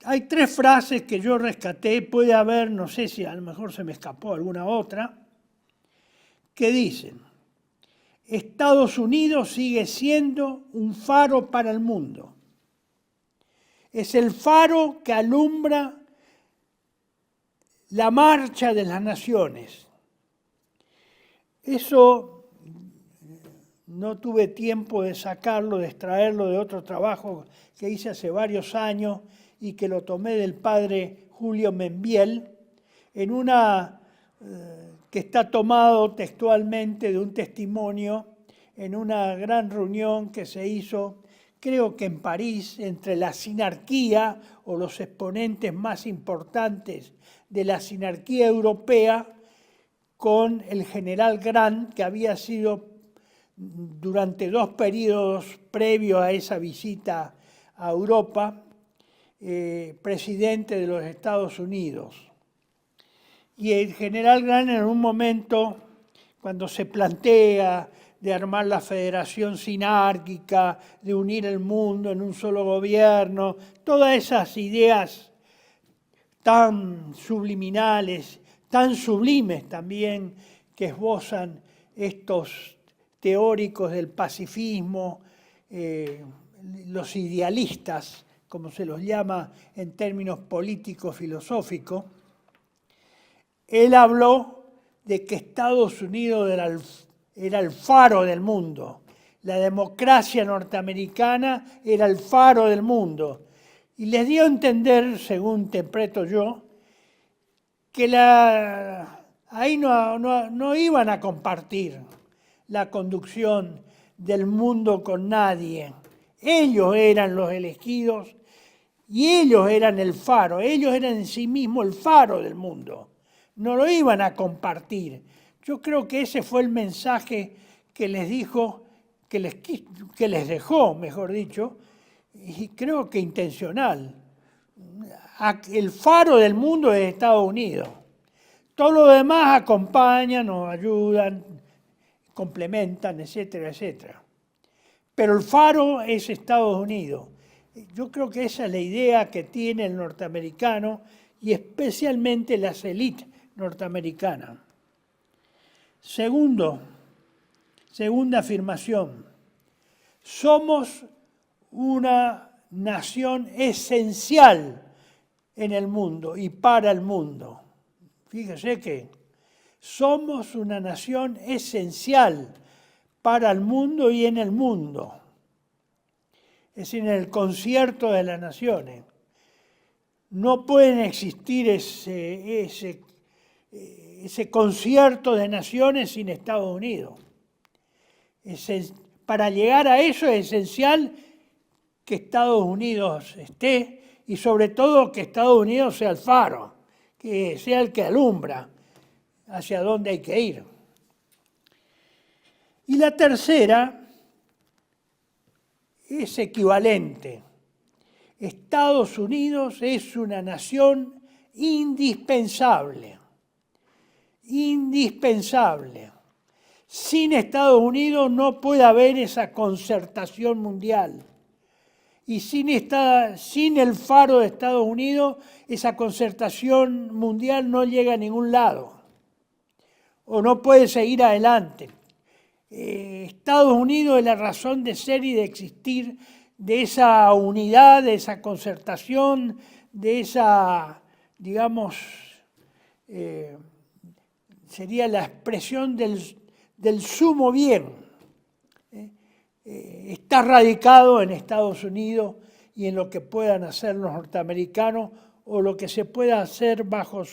Hay 3 frases que yo rescaté, puede haber, no sé si a lo mejor se me escapó alguna otra, que dicen: Estados Unidos sigue siendo un faro para el mundo. Es el faro que alumbra la marcha de las naciones. Eso no tuve tiempo de sacarlo, de extraerlo de otro trabajo que hice hace varios años y que lo tomé del padre Julio Membiel, en una que está tomado textualmente de un testimonio en una gran reunión que se hizo, creo que en París, entre la sinarquía o los exponentes más importantes de la sinarquía europea, con el general Grant, que había sido durante 2 periodos previos a esa visita a Europa, presidente de los Estados Unidos. Y el general Grant, en un momento, cuando se plantea de armar la federación sinárquica, de unir el mundo en un solo gobierno, todas esas ideas tan subliminales, tan sublimes también, que esbozan estos teóricos del pacifismo, los idealistas, como se los llama en términos políticos filosóficos. Él habló de que Estados Unidos era el faro del mundo. La democracia norteamericana era el faro del mundo. Y les dio a entender, según interpreto yo, que ahí no iban a compartir la conducción del mundo con nadie. Ellos eran los elegidos y ellos eran el faro. Ellos eran en sí mismos el faro del mundo. No lo iban a compartir. Yo creo que ese fue el mensaje que les dijo, que les dejó, mejor dicho, y creo que intencional. El faro del mundo es Estados Unidos. Todo lo demás acompañan, nos ayudan, complementan, etcétera, etcétera. Pero el faro es Estados Unidos. Yo creo que esa es la idea que tiene el norteamericano y especialmente las élites norteamericanas. Segunda afirmación, somos una nación esencial en el mundo y para el mundo. Fíjese que somos una nación esencial para el mundo y en el mundo. Es decir, en el concierto de las naciones. no pueden existir ese concierto de naciones sin Estados Unidos. Para llegar a eso es esencial que Estados Unidos esté y sobre todo que Estados Unidos sea el faro, que sea el que alumbra hacia dónde hay que ir. Y la tercera es equivalente. Estados Unidos es una nación indispensable. Indispensable. Sin Estados Unidos no puede haber esa concertación mundial. Y sin el faro de Estados Unidos, esa concertación mundial no llega a ningún lado. O no puede seguir adelante. Estados Unidos es la razón de ser y de existir de esa unidad, de esa concertación, de esa, digamos, sería la expresión del sumo bien. Está radicado en Estados Unidos y en lo que puedan hacer los norteamericanos o lo que se pueda hacer bajo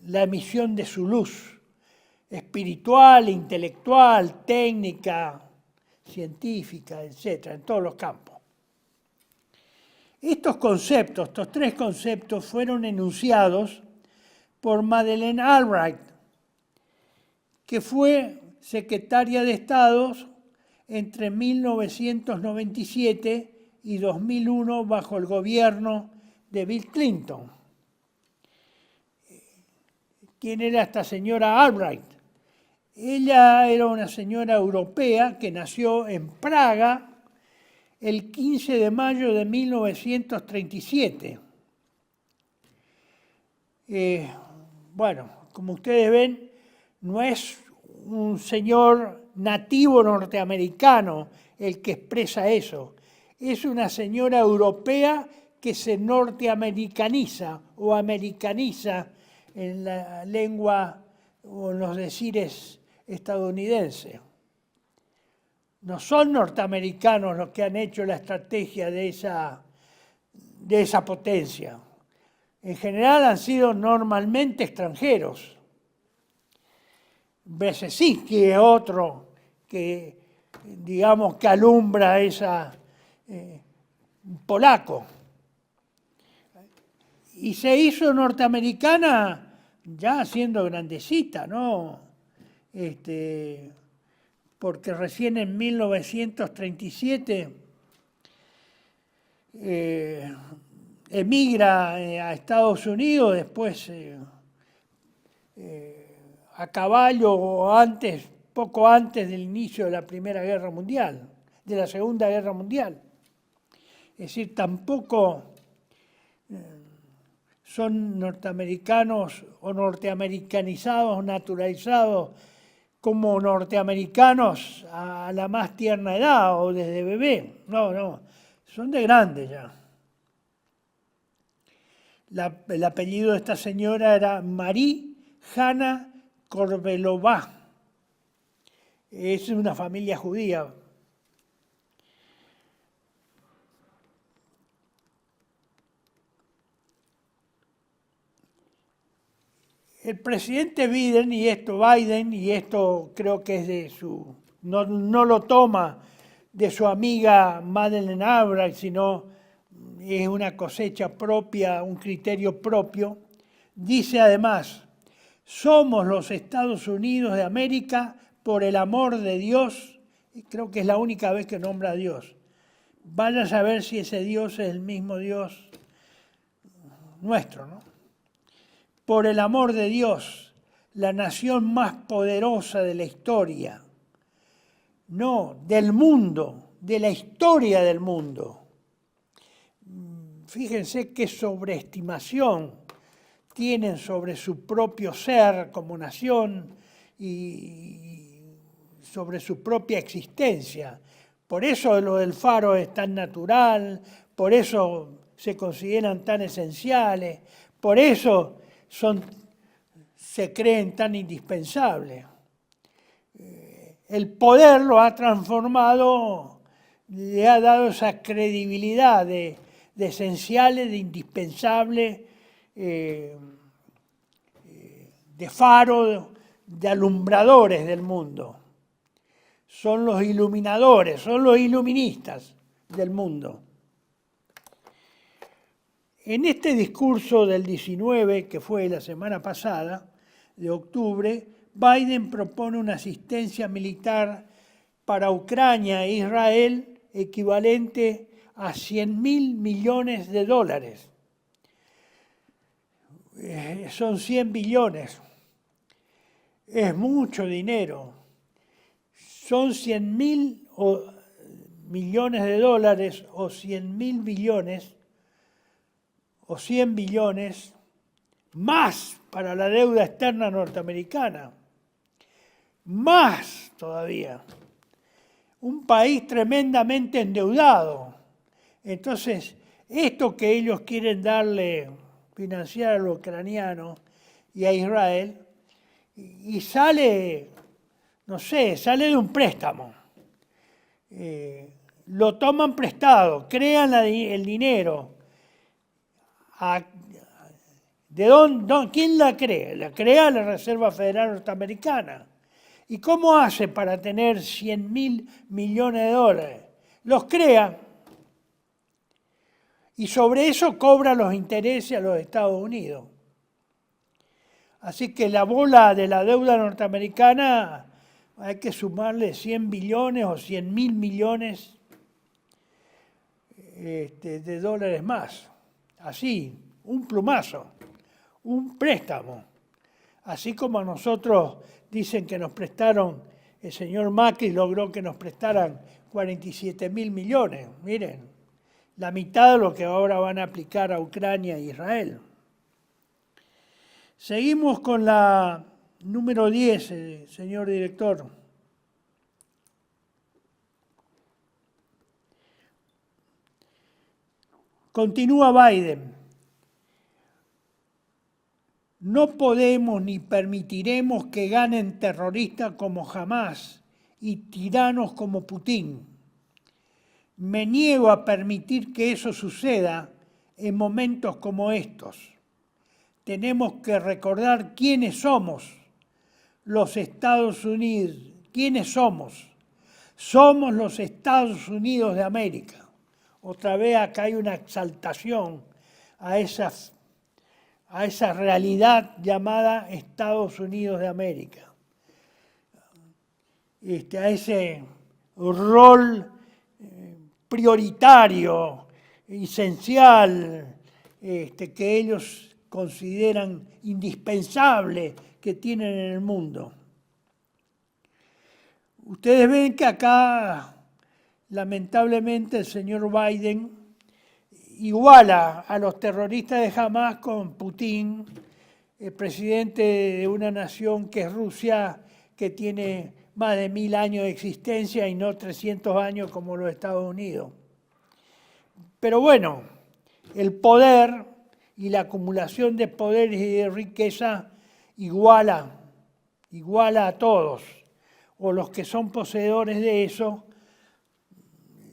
la emisión de su luz espiritual, intelectual, técnica, científica, etcétera, en todos los campos. Estos tres conceptos fueron enunciados por Madeleine Albright, que fue secretaria de Estado entre 1997 y 2001 bajo el gobierno de Bill Clinton. ¿Quién era esta señora Albright? Ella era una señora europea que nació en Praga el 15 de mayo de 1937. Bueno, como ustedes ven, no es un señor nativo norteamericano el que expresa eso. Es una señora europea que se norteamericaniza o americaniza en la lengua o en los decires estadounidenses. No son norteamericanos los que han hecho la estrategia de esa potencia. En general han sido normalmente extranjeros. Brzezinski es otro que, digamos, que alumbra esa polaco. Y se hizo norteamericana ya siendo grandecita, ¿no? Porque recién en 1937 emigra a Estados Unidos, después a caballo o antes, poco antes del inicio de la Primera Guerra Mundial, de la Segunda Guerra Mundial. Es decir, tampoco son norteamericanos o norteamericanizados, naturalizados como norteamericanos a la más tierna edad o desde bebé. No, son de grandes ya. El apellido de esta señora era Marie Hanna Korbelová. Es una familia judía. El presidente Biden, y esto creo que es de su, no lo toma de su amiga Madeleine Albright, sino es una cosecha propia, un criterio propio, dice además: somos los Estados Unidos de América por el amor de Dios, y creo que es la única vez que nombra a Dios. Vaya a saber si ese Dios es el mismo Dios nuestro, ¿no? Por el amor de Dios, la nación más poderosa de la historia. No, del mundo, de la historia del mundo. Fíjense qué sobreestimación tienen sobre su propio ser como nación y sobre su propia existencia. Por eso lo del faro es tan natural, por eso se consideran tan esenciales, por eso se creen tan indispensables. El poder lo ha transformado, le ha dado esa credibilidad de de esenciales, de indispensables, de faro, de alumbradores del mundo. Son los iluminadores, son los iluministas del mundo. En este discurso del 19, que fue la semana pasada, de octubre, Biden propone una asistencia militar para Ucrania e Israel equivalente a 100.000 millones de dólares. Son 100 billones. Es mucho dinero. Son 100.000 millones de dólares o 100.000 billones o 100 billones más para la deuda externa norteamericana. Más todavía. Un país tremendamente endeudado. Entonces, esto que ellos quieren darle, financiar a los ucranianos y a Israel, y sale, no sé, sale de un préstamo. Lo toman prestado, crean el dinero. ¿De dónde? ¿Quién la crea? La crea la Reserva Federal Norteamericana. ¿Y cómo hace para tener 100.000 millones de dólares? Los crea y sobre eso cobra los intereses a los Estados Unidos. Así que la bola de la deuda norteamericana hay que sumarle 100 billones o 100.000 millones de dólares más. Así, un plumazo, un préstamo. Así como a nosotros dicen que nos prestaron, el señor Macri logró que nos prestaran 47.000 millones. Miren, la mitad de lo que ahora van a aplicar a Ucrania e Israel. Seguimos con la número 10, señor director. Continúa Biden. No podemos ni permitiremos que ganen terroristas como Hamás y tiranos como Putin. Me niego a permitir que eso suceda en momentos como estos. Tenemos que recordar quiénes somos los Estados Unidos. ¿Quiénes somos? Somos los Estados Unidos de América. Otra vez acá hay una exaltación a esa realidad llamada Estados Unidos de América. A ese rol prioritario, esencial, que ellos consideran indispensable que tienen en el mundo. Ustedes ven que acá, lamentablemente, el señor Biden iguala a los terroristas de Hamás con Putin, el presidente de una nación que es Rusia, que tiene más de 1000 años de existencia y no 300 años como los Estados Unidos. Pero bueno, el poder y la acumulación de poderes y de riqueza iguala a todos, o los que son poseedores de eso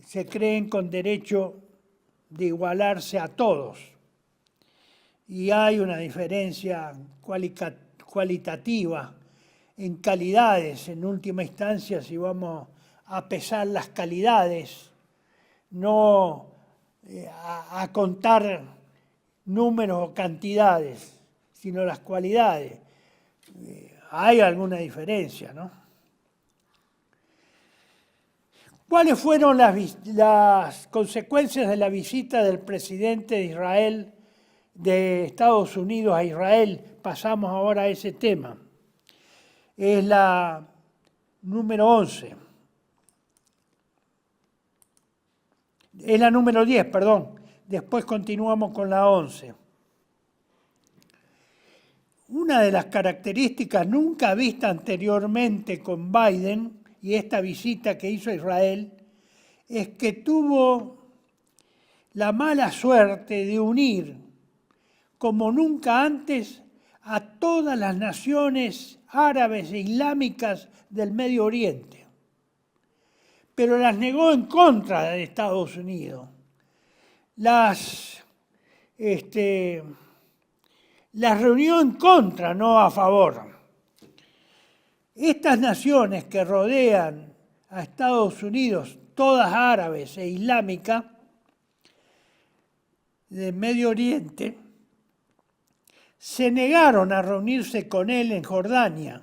se creen con derecho de igualarse a todos. Y hay una diferencia cualitativa en calidades, en última instancia, si vamos a pesar las calidades, no a contar números o cantidades, sino las cualidades. Hay alguna diferencia, ¿no? ¿Cuáles fueron las consecuencias de la visita del presidente de Israel, de Estados Unidos a Israel? Pasamos ahora a ese tema. Es la número 11. Es la número 10, perdón. Después continuamos con la 11. Una de las características nunca vistas anteriormente con Biden y esta visita que hizo a Israel es que tuvo la mala suerte de unir, como nunca antes, a todas las naciones árabes e islámicas del Medio Oriente. Pero las negó en contra de Estados Unidos. las reunió en contra, no a favor. Estas naciones que rodean a Estados Unidos, todas árabes e islámicas, del Medio Oriente, se negaron a reunirse con él en Jordania,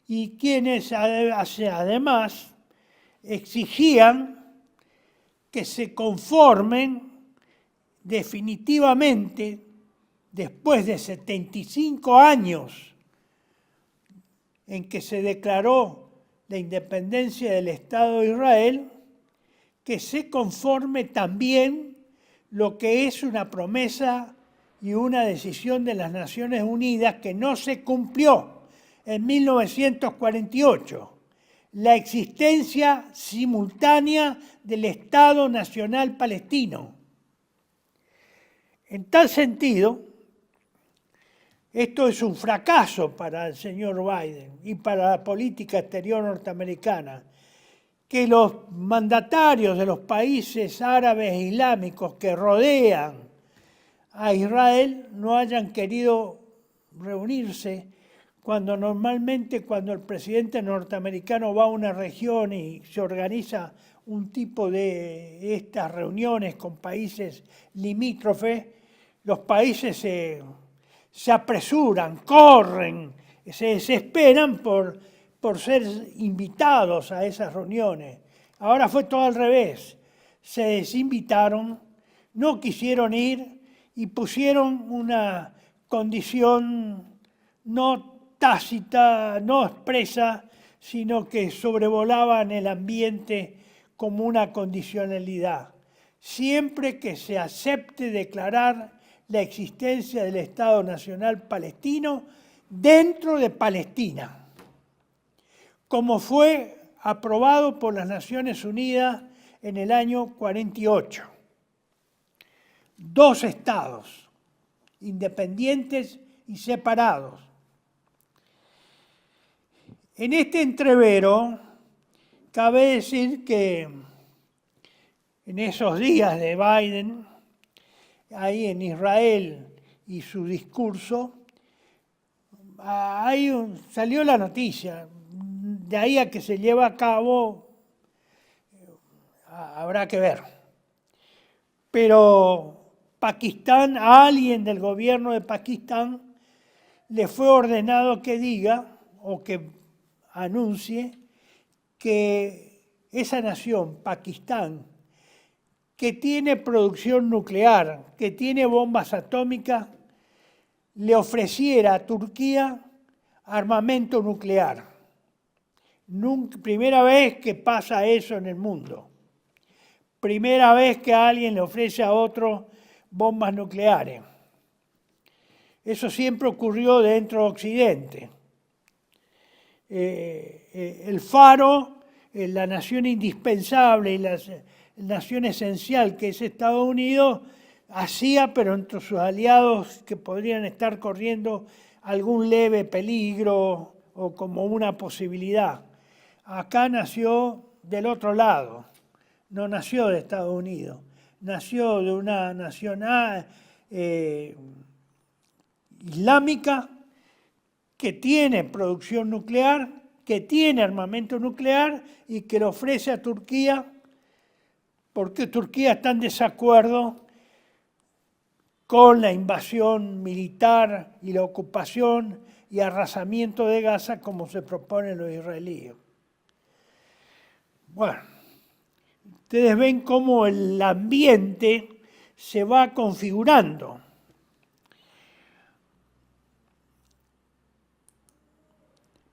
y quienes además exigían que se conformen definitivamente, después de 75 años en que se declaró la independencia del Estado de Israel, que se conforme también lo que es una promesa y una decisión de las Naciones Unidas que no se cumplió en 1948, la existencia simultánea del Estado Nacional Palestino. En tal sentido, esto es un fracaso para el señor Biden y para la política exterior norteamericana, que los mandatarios de los países árabes e islámicos que rodean a Israel no hayan querido reunirse cuando normalmente cuando el presidente norteamericano va a una región y se organiza un tipo de estas reuniones con países limítrofes, los países se apresuran, corren, se desesperan por ser invitados a esas reuniones. Ahora fue todo al revés. Se desinvitaron, no quisieron ir y pusieron una condición no tácita, no expresa, sino que sobrevolaban el ambiente como una condicionalidad. Siempre que se acepte declarar la existencia del Estado Nacional Palestino dentro de Palestina, como fue aprobado por las Naciones Unidas en el año 48. 2 estados, independientes y separados. En este entrevero, cabe decir que en esos días de Biden, ahí en Israel y su discurso, salió la noticia. De ahí a que se lleva a cabo, habrá que ver. Pero Pakistán, a alguien del gobierno de Pakistán, le fue ordenado que diga o que anuncie que esa nación, Pakistán, que tiene producción nuclear, que tiene bombas atómicas, le ofreciera a Turquía armamento nuclear. Primera vez que pasa eso en el mundo. Primera vez que alguien le ofrece a otro bombas nucleares. Eso siempre ocurrió dentro de Occidente. El faro, la nación indispensable y la nación esencial que es Estados Unidos, hacía, pero entre sus aliados que podrían estar corriendo algún leve peligro o como una posibilidad. Acá nació del otro lado, no nació de Estados Unidos, nació de una nación islámica que tiene producción nuclear, que tiene armamento nuclear y que le ofrece a Turquía, porque Turquía está en desacuerdo con la invasión militar y la ocupación y arrasamiento de Gaza como se proponen los israelíes. Bueno, ustedes ven cómo el ambiente se va configurando.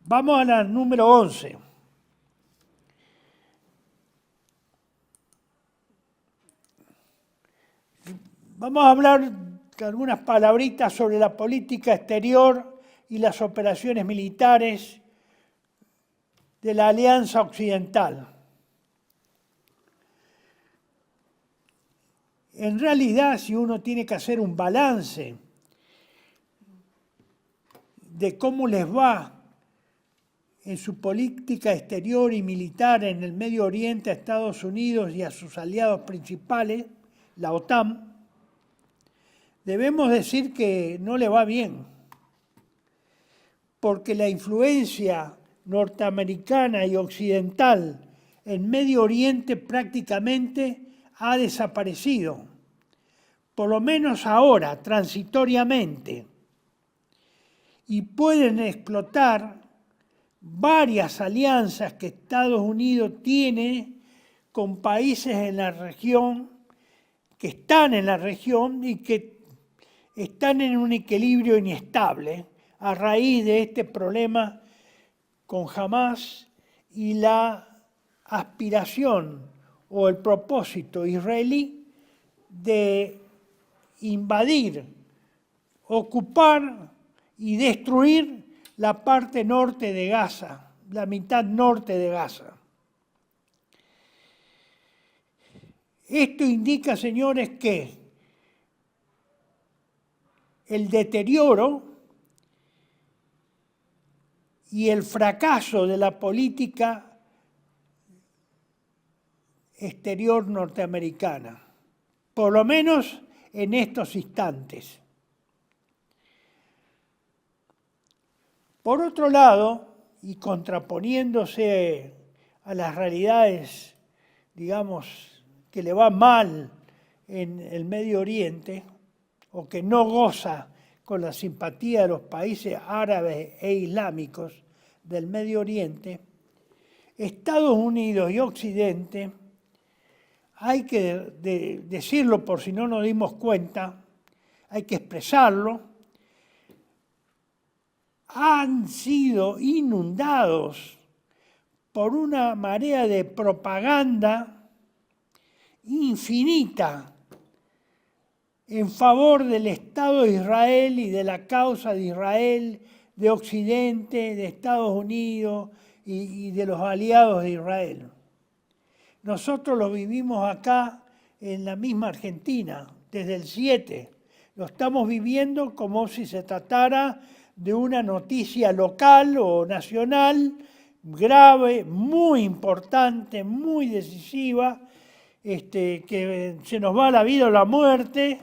Vamos a la número 11. Vamos a hablar de algunas palabritas sobre la política exterior y las operaciones militares de la Alianza Occidental. En realidad, si uno tiene que hacer un balance de cómo les va en su política exterior y militar en el Medio Oriente a Estados Unidos y a sus aliados principales, la OTAN, debemos decir que no le va bien, porque la influencia norteamericana y occidental en Medio Oriente prácticamente ha desaparecido, por lo menos ahora, transitoriamente, y pueden explotar varias alianzas que Estados Unidos tiene con países en la región, que están en la región y que están en un equilibrio inestable a raíz de este problema con Hamás y la aspiración o el propósito israelí de invadir, ocupar y destruir la parte norte de Gaza, la mitad norte de Gaza. Esto indica, señores, que el deterioro y el fracaso de la política exterior norteamericana, por lo menos en estos instantes. Por otro lado, y contraponiéndose a las realidades, digamos, que le va mal en el Medio Oriente, o que no goza con la simpatía de los países árabes e islámicos del Medio Oriente, Estados Unidos y Occidente, hay que decirlo por si no nos dimos cuenta, hay que expresarlo, han sido inundados por una marea de propaganda infinita en favor del Estado de Israel y de la causa de Israel, de Occidente, de Estados Unidos y de los aliados de Israel. Nosotros lo vivimos acá en la misma Argentina, desde el 7. Lo estamos viviendo como si se tratara de una noticia local o nacional, grave, muy importante, muy decisiva, que se nos va la vida o la muerte.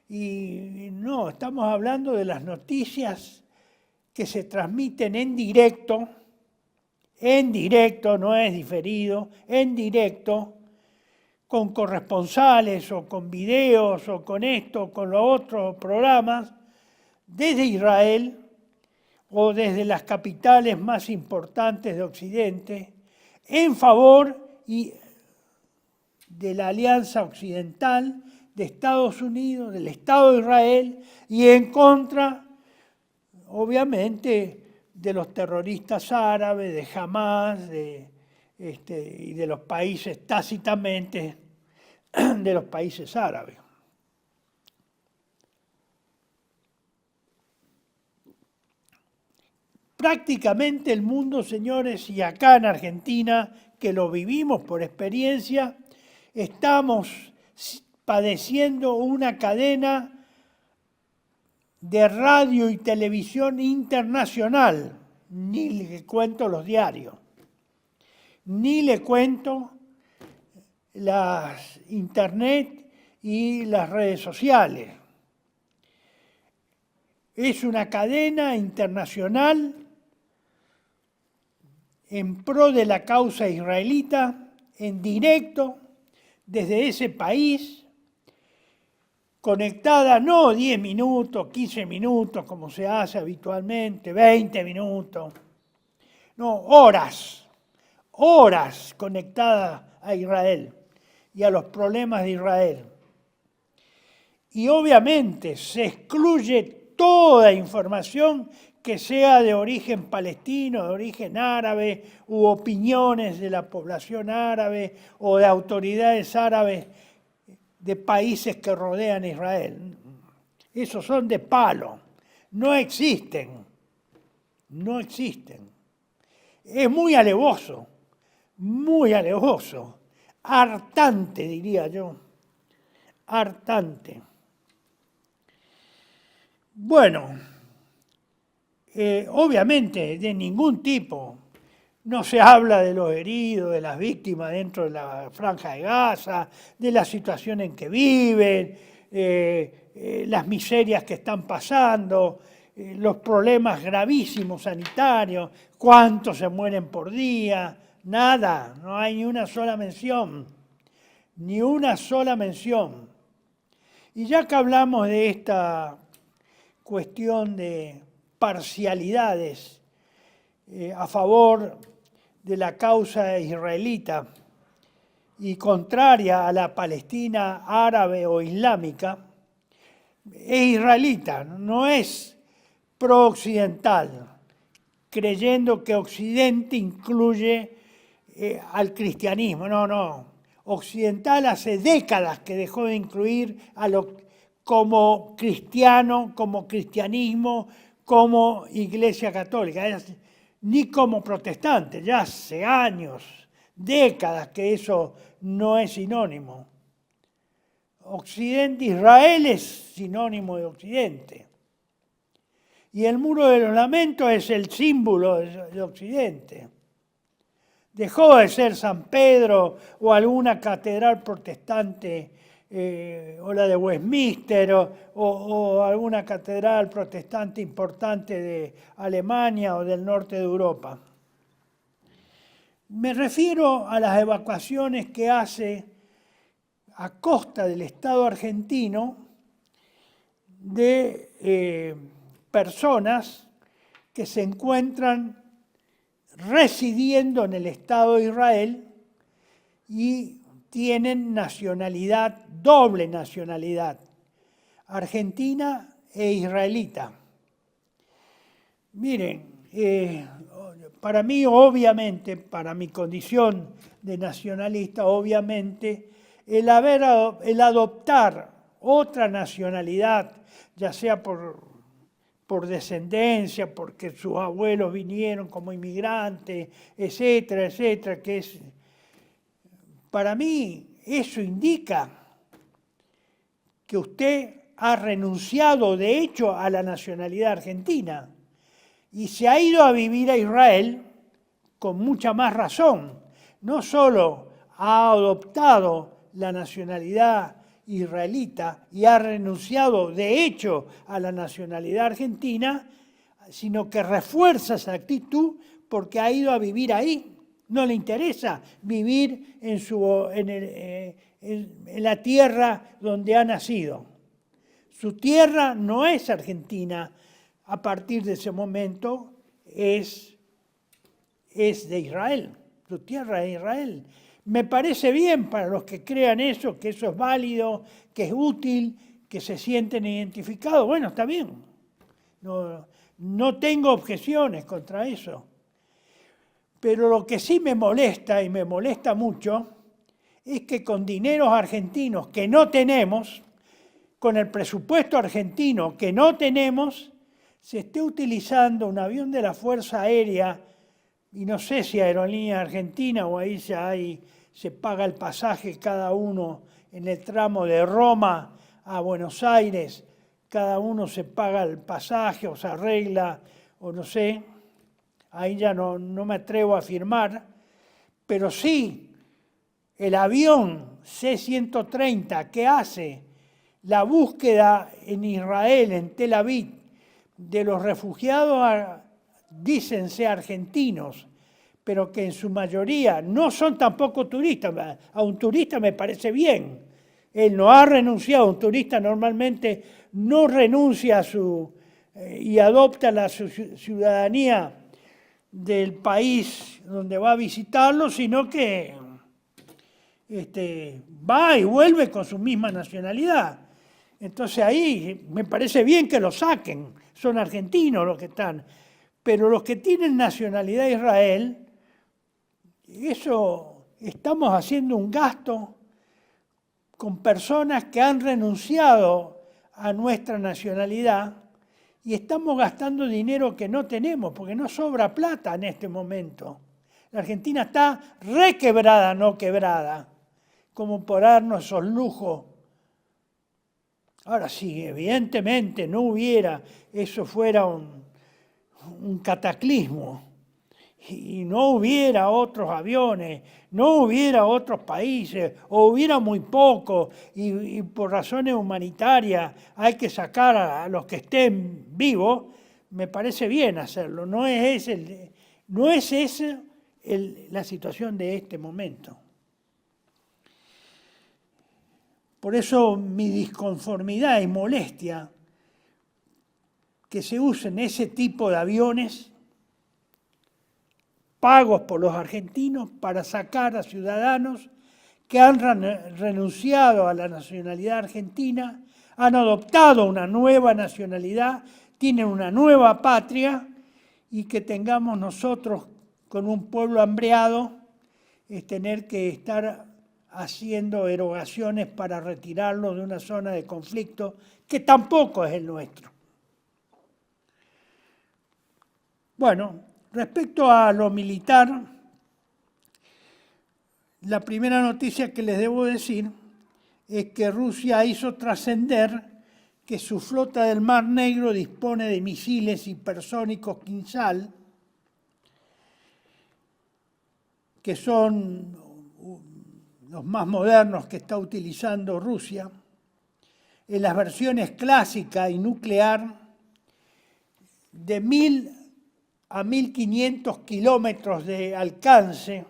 Y no, estamos hablando de las noticias que se transmiten en directo, no es diferido, en directo, con corresponsales o con videos o con esto o con los otros programas, desde Israel o desde las capitales más importantes de Occidente, en favor de la Alianza Occidental, de Estados Unidos, del Estado de Israel, y en contra, obviamente, de los terroristas árabes, de Hamás, y de los países tácitamente, de los países árabes. Prácticamente el mundo, señores, y acá en Argentina, que lo vivimos por experiencia, estamos padeciendo una cadena de radio y televisión internacional, ni le cuento los diarios, ni le cuento las internet y las redes sociales. Es una cadena internacional en pro de la causa israelita, en directo, desde ese país, conectada no 10 minutos, 15 minutos, como se hace habitualmente, 20 minutos, no, horas conectada a Israel y a los problemas de Israel. Y obviamente se excluye toda información que sea de origen palestino, de origen árabe, u opiniones de la población árabe o de autoridades árabes de países que rodean a Israel. Esos son de palo, no existen. Es muy alevoso, hartante diría yo, hartante. Bueno, obviamente de ningún tipo No se habla de los heridos, de las víctimas dentro de la Franja de Gaza, de la situación en que viven, las miserias que están pasando, los problemas gravísimos sanitarios, cuántos se mueren por día, nada, no hay ni una sola mención, ni una sola mención. Y ya que hablamos de esta cuestión de parcialidades a favor de la causa israelita y contraria a la Palestina árabe o islámica, es israelita, no es pro-occidental, creyendo que Occidente incluye al cristianismo. No, no. Occidental hace décadas que dejó de incluir como cristiano, como cristianismo, como iglesia católica, ni como protestante. Ya hace años, décadas que eso no es sinónimo. Occidente, Israel es sinónimo de Occidente. Y el Muro de los Lamentos es el símbolo de Occidente. Dejó de ser San Pedro o alguna catedral protestante, o la de Westminster, o alguna catedral protestante importante de Alemania o del norte de Europa. Me refiero a las evacuaciones que hace a costa del Estado argentino de personas que se encuentran residiendo en el Estado de Israel y tienen nacionalidad, doble nacionalidad, argentina e israelita. Miren, para mí, obviamente, para mi condición de nacionalista, obviamente, el adoptar otra nacionalidad, ya sea por descendencia, porque sus abuelos vinieron como inmigrantes, etcétera, etcétera, para mí eso indica que usted ha renunciado de hecho a la nacionalidad argentina y se ha ido a vivir a Israel con mucha más razón. No solo ha adoptado la nacionalidad israelita y ha renunciado de hecho a la nacionalidad argentina, sino que refuerza esa actitud porque ha ido a vivir ahí. No le interesa vivir en la tierra donde ha nacido. Su tierra no es Argentina, a partir de ese momento es de Israel. Su tierra es Israel. Me parece bien para los que crean eso, que eso es válido, que es útil, que se sienten identificados. Bueno, está bien. No tengo objeciones contra eso. Pero lo que sí me molesta, y me molesta mucho, es que con dineros argentinos que no tenemos, con el presupuesto argentino que no tenemos, se esté utilizando un avión de la Fuerza Aérea, y no sé si Aerolínea Argentina o ahí se paga el pasaje cada uno en el tramo de Roma a Buenos Aires, cada uno se paga el pasaje o se arregla, o no sé, ahí ya no me atrevo a afirmar, pero sí el avión C-130 que hace la búsqueda en Israel, en Tel Aviv, de los refugiados, dícense argentinos, pero que en su mayoría no son tampoco turistas. A un turista me parece bien. Él no ha renunciado. Un turista normalmente no renuncia y adopta la ciudadanía del país donde va a visitarlo, sino que va y vuelve con su misma nacionalidad. Entonces ahí me parece bien que lo saquen. Son argentinos los que están. Pero los que tienen nacionalidad de Israel, eso estamos haciendo un gasto con personas que han renunciado a nuestra nacionalidad y estamos gastando dinero que no tenemos, porque no sobra plata en este momento. La Argentina está requebrada, no quebrada, como por darnos esos lujos. Ahora, si evidentemente no hubiera, eso fuera un cataclismo, y no hubiera otros aviones, no hubiera otros países, o hubiera muy poco, y por razones humanitarias hay que sacar a los que estén vivos, me parece bien hacerlo. No es esa la situación de este momento. Por eso mi disconformidad y molestia que se usen ese tipo de aviones pagos por los argentinos para sacar a ciudadanos que han renunciado a la nacionalidad argentina, han adoptado una nueva nacionalidad, tienen una nueva patria, y que tengamos nosotros, con un pueblo hambreado, tener que estar haciendo erogaciones para retirarlos de una zona de conflicto que tampoco es el nuestro. Bueno, respecto a lo militar, la primera noticia que les debo decir es que Rusia hizo trascender que su flota del Mar Negro dispone de misiles hipersónicos Kinzhal, que son los más modernos que está utilizando Rusia, en las versiones clásica y nuclear, de 1000 a 1500 kilómetros de alcance,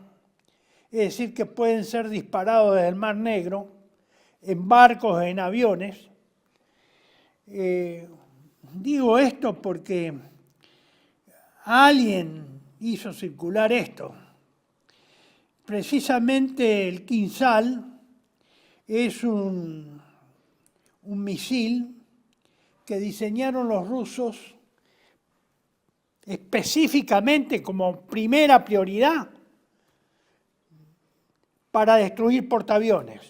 es decir, que pueden ser disparados desde el Mar Negro, en barcos, en aviones. Digo esto porque alguien hizo circular esto. Precisamente el Kinzhal es un misil que diseñaron los rusos específicamente como primera prioridad para destruir portaaviones.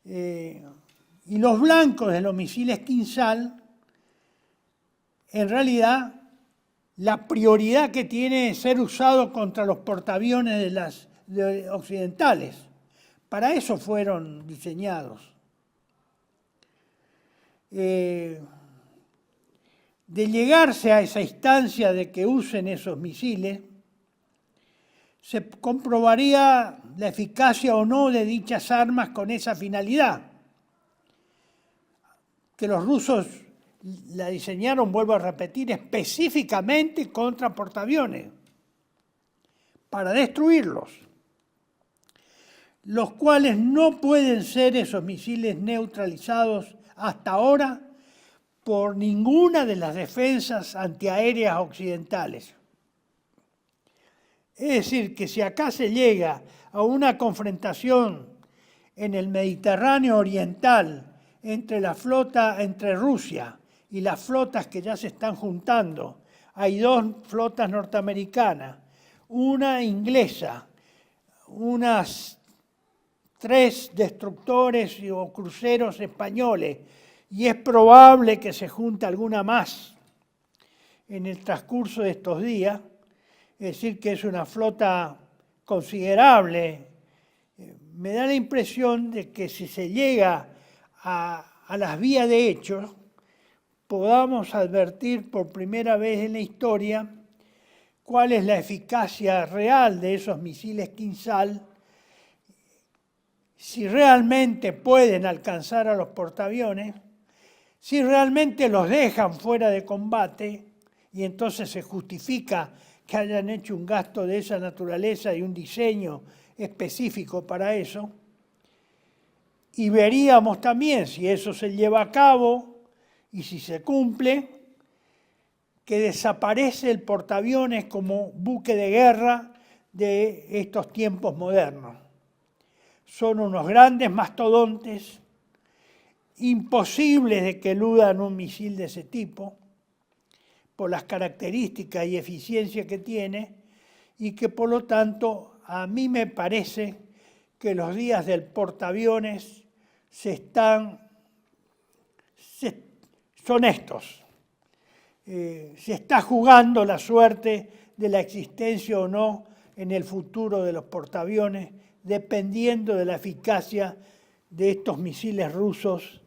Y los blancos de los misiles Kinzhal, en realidad, la prioridad que tiene es ser usado contra los portaaviones occidentales. Para eso fueron diseñados. De llegarse a esa instancia de que usen esos misiles, se comprobaría la eficacia o no de dichas armas con esa finalidad. Que los rusos la diseñaron, vuelvo a repetir, específicamente contra portaaviones, para destruirlos, los cuales no pueden ser esos misiles neutralizados hasta ahora por ninguna de las defensas antiaéreas occidentales. Es decir, que si acá se llega a una confrontación en el Mediterráneo oriental entre Rusia y las flotas que ya se están juntando, hay dos flotas norteamericanas, una inglesa, unas 3 destructores o cruceros españoles, y es probable que se junte alguna más en el transcurso de estos días, es decir, que es una flota considerable. Me da la impresión de que si se llega a las vías de hechos, podamos advertir por primera vez en la historia cuál es la eficacia real de esos misiles Kinzhal, si realmente pueden alcanzar a los portaaviones, si realmente los dejan fuera de combate, y entonces se justifica que hayan hecho un gasto de esa naturaleza y un diseño específico para eso. Y veríamos también, si eso se lleva a cabo y si se cumple, que desaparece el portaaviones como buque de guerra de estos tiempos modernos. Son unos grandes mastodontes, imposibles de que eludan un misil de ese tipo, por las características y eficiencia que tiene, y que por lo tanto a mí me parece que los días del portaaviones son estos. Se está jugando la suerte de la existencia o no en el futuro de los portaaviones, dependiendo de la eficacia de estos misiles rusos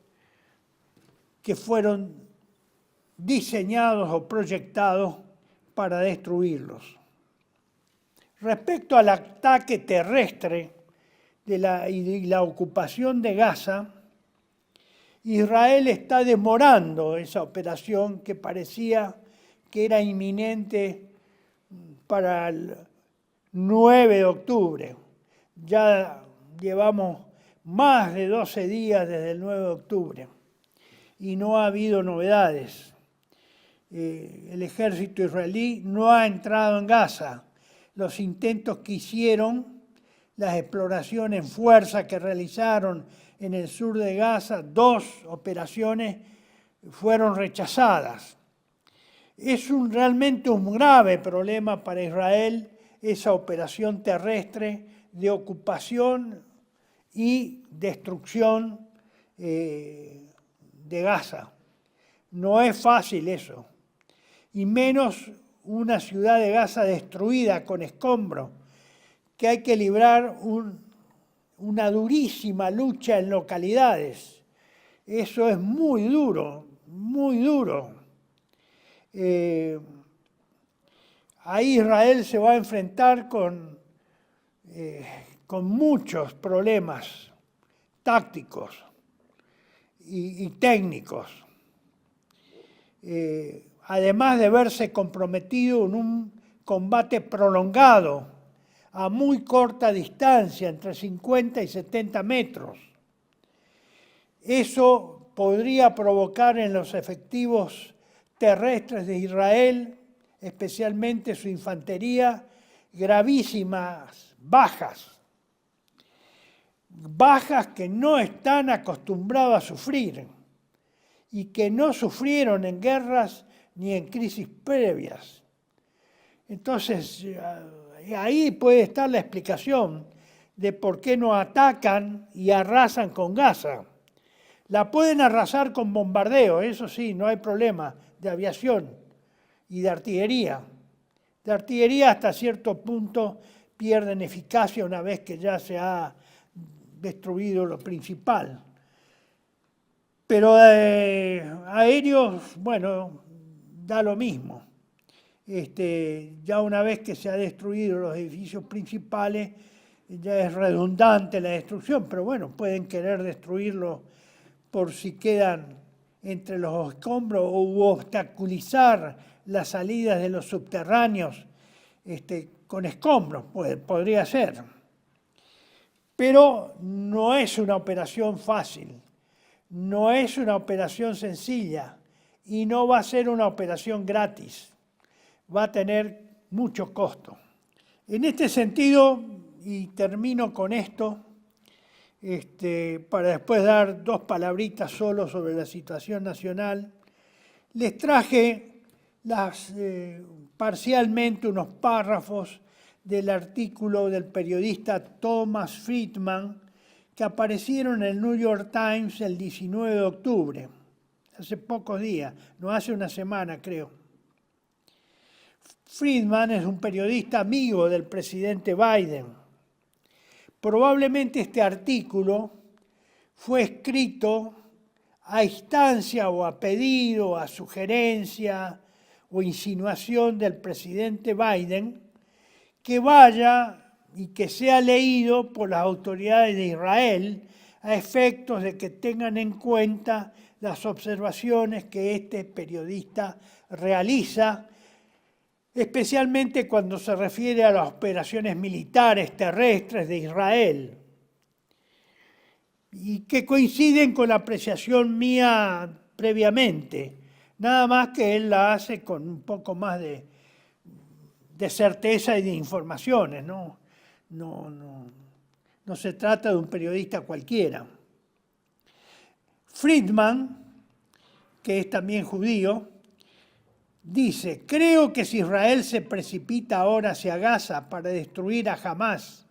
que fueron diseñados o proyectados para destruirlos. Respecto al ataque terrestre y la ocupación de Gaza, Israel está demorando esa operación que parecía que era inminente para el 9 de octubre. Ya llevamos más de 12 días desde el 9 de octubre y no ha habido novedades. El ejército israelí no ha entrado en Gaza. Los intentos que hicieron, las exploraciones en fuerza que realizaron en el sur de Gaza, 2 operaciones fueron rechazadas. Es realmente un grave problema para Israel esa operación terrestre de ocupación y destrucción de Gaza. No es fácil eso, y menos una ciudad de Gaza destruida con escombros, que hay que librar una durísima lucha en localidades. Eso es muy duro, muy duro. Ahí Israel se va a enfrentar con muchos problemas tácticos y técnicos. Además de verse comprometido en un combate prolongado a muy corta distancia, entre 50 y 70 metros. Eso podría provocar en los efectivos terrestres de Israel, especialmente su infantería, gravísimas bajas. Bajas que no están acostumbrados a sufrir y que no sufrieron en guerras ni en crisis previas. Entonces, ahí puede estar la explicación de por qué no atacan y arrasan con Gaza. La pueden arrasar con bombardeo, eso sí, no hay problema, de aviación y de artillería. De artillería hasta cierto punto pierden eficacia una vez que ya se ha destruido lo principal. Pero aéreos, bueno, da lo mismo. Ya una vez que se han destruido los edificios principales, ya es redundante la destrucción, pero bueno, pueden querer destruirlo por si quedan entre los escombros o obstaculizar las salidas de los subterráneos con escombros, podría ser. Pero no es una operación fácil, no es una operación sencilla y no va a ser una operación gratis. Va a tener mucho costo. En este sentido, y termino con esto, para después dar 2 palabritas solo sobre la situación nacional, les traje parcialmente unos párrafos del artículo del periodista Thomas Friedman que aparecieron en el New York Times el 19 de octubre, hace pocos días, no hace una semana creo. Friedman es un periodista amigo del presidente Biden. Probablemente este artículo fue escrito a instancia o a pedido, a sugerencia o insinuación del presidente Biden, que vaya y que sea leído por las autoridades de Israel a efectos de que tengan en cuenta las observaciones que este periodista realiza, especialmente cuando se refiere a las operaciones militares terrestres de Israel, y que coinciden con la apreciación mía previamente, nada más que él la hace con un poco más de certeza y de informaciones, no se trata de un periodista cualquiera. Friedman, que es también judío, dice: creo que si Israel se precipita ahora hacia Gaza para destruir a Hamás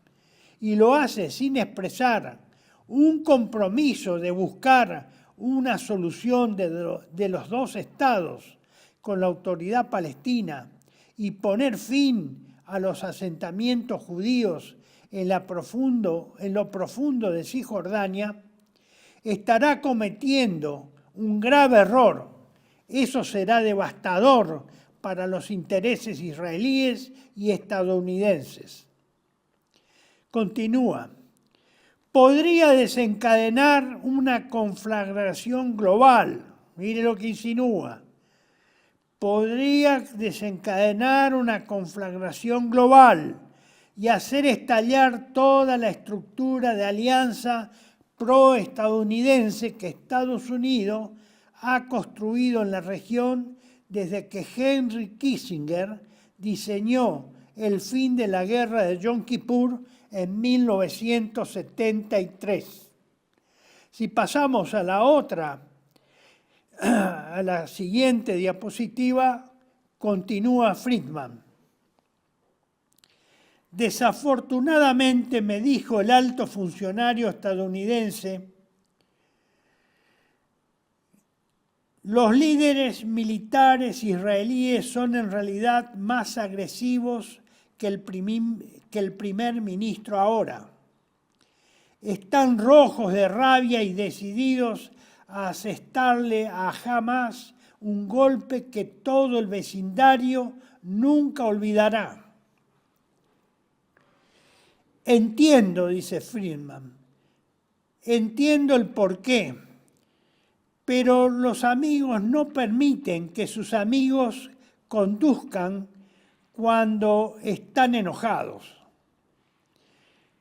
y lo hace sin expresar un compromiso de buscar una solución de los 2 estados con la autoridad palestina y poner fin a los asentamientos judíos en lo profundo de Cisjordania, estará cometiendo un grave error. Eso será devastador para los intereses israelíes y estadounidenses. Continúa. Podría desencadenar una conflagración global. Mire lo que insinúa. Podría desencadenar una conflagración global y hacer estallar toda la estructura de alianza pro-estadounidense que Estados Unidos ha construido en la región desde que Henry Kissinger diseñó el fin de la guerra de Yom Kippur en 1973. Si pasamos a la siguiente diapositiva, continúa Friedman. Desafortunadamente, me dijo el alto funcionario estadounidense, los líderes militares israelíes son en realidad más agresivos que el primer ministro ahora. Están rojos de rabia y decididos a asestarle a Hamás un golpe que todo el vecindario nunca olvidará. Entiendo, dice Friedman, entiendo el porqué, pero los amigos no permiten que sus amigos conduzcan cuando están enojados.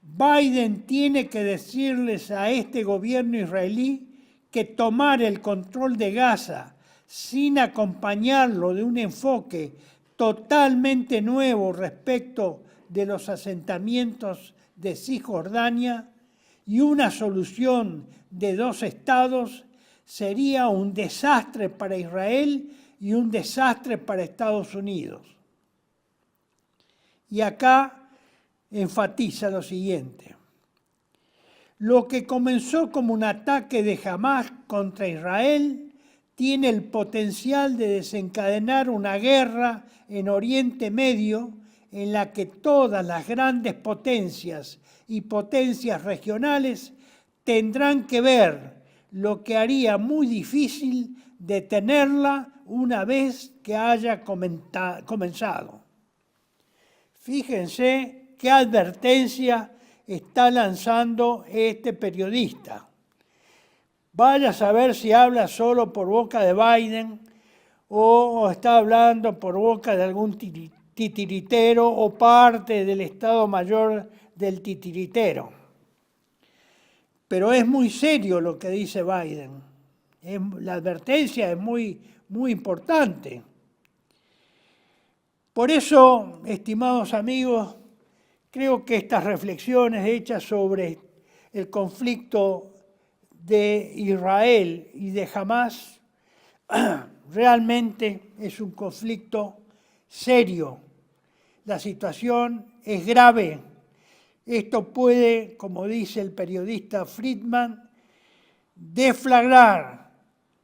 Biden tiene que decirles a este gobierno israelí que tomar el control de Gaza sin acompañarlo de un enfoque totalmente nuevo respecto de los asentamientos de Cisjordania y una solución de 2 estados sería un desastre para Israel y un desastre para Estados Unidos. Y acá enfatiza lo siguiente. Lo que comenzó como un ataque de Hamás contra Israel tiene el potencial de desencadenar una guerra en Oriente Medio en la que todas las grandes potencias y potencias regionales tendrán que ver, lo que haría muy difícil detenerla una vez que haya comenzado. Fíjense qué advertencia está lanzando este periodista. Vaya a saber si habla solo por boca de Biden o está hablando por boca de algún titiritero o parte del Estado Mayor del titiritero. Pero es muy serio lo que dice Biden. La advertencia es muy importante. Por eso, estimados amigos, creo que estas reflexiones hechas sobre el conflicto de Israel y de Hamás realmente es un conflicto serio. La situación es grave. Esto puede, como dice el periodista Friedman, deflagrar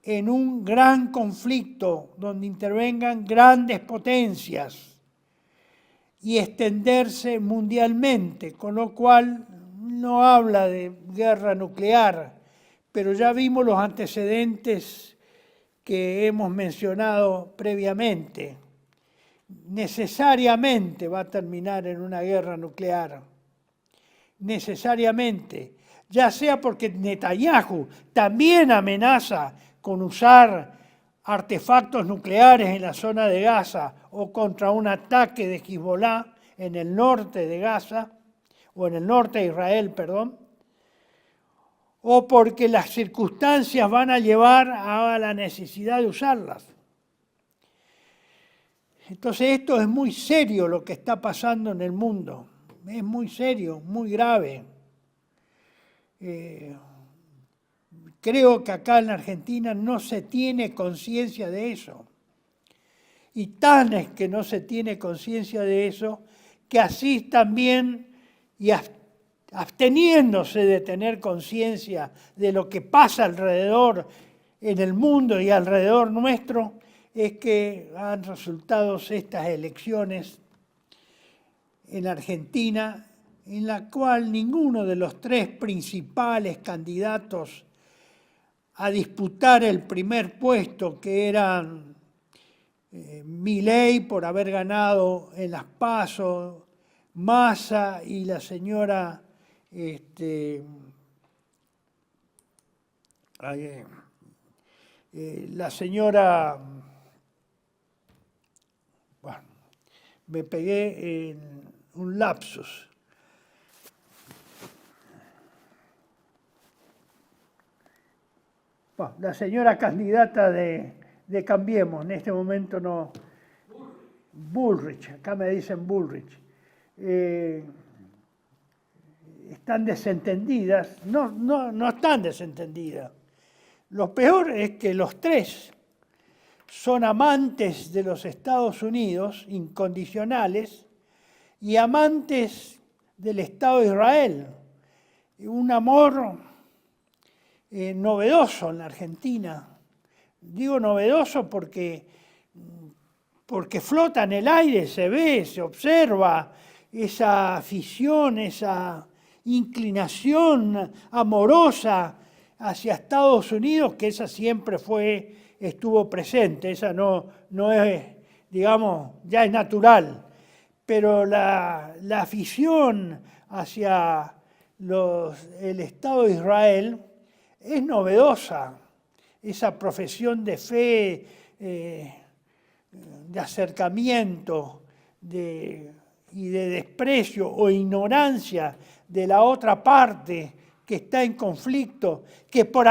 en un gran conflicto donde intervengan grandes potencias y extenderse mundialmente, con lo cual no habla de guerra nuclear, pero ya vimos los antecedentes que hemos mencionado previamente. Necesariamente va a terminar en una guerra nuclear. Necesariamente, ya sea porque Netanyahu también amenaza con usar artefactos nucleares en la zona de Gaza o contra un ataque de Hezbollah en el norte de Gaza, o en el norte de Israel, perdón, o porque las circunstancias van a llevar a la necesidad de usarlas. Entonces esto es muy serio lo que está pasando en el mundo. Es muy serio, muy grave. Creo que acá en la Argentina no se tiene conciencia de eso. Y tan es que no se tiene conciencia de eso, que así también, y absteniéndose de tener conciencia de lo que pasa alrededor en el mundo y alrededor nuestro, es que han resultado estas elecciones en Argentina, en la cual ninguno de los 3 principales candidatos a disputar el primer puesto, que eran Milei por haber ganado en las PASO, Massa y la señora bueno, me pegué en un lapsus. Bueno, la señora candidata de Cambiemos, en este momento no. Bullrich, acá me dicen Bullrich. Están desentendidas. No están desentendidas. Lo peor es que los tres son amantes de los Estados Unidos, incondicionales, y amantes del Estado de Israel. Un amor novedoso en la Argentina. Digo novedoso porque flota en el aire, se ve, se observa esa afición, esa inclinación amorosa hacia Estados Unidos, que esa siempre estuvo presente, esa no es, digamos, ya es natural, pero la afición hacia el Estado de Israel es novedosa, esa profesión de fe, de acercamiento y de desprecio o ignorancia de la otra parte que está en conflicto, que por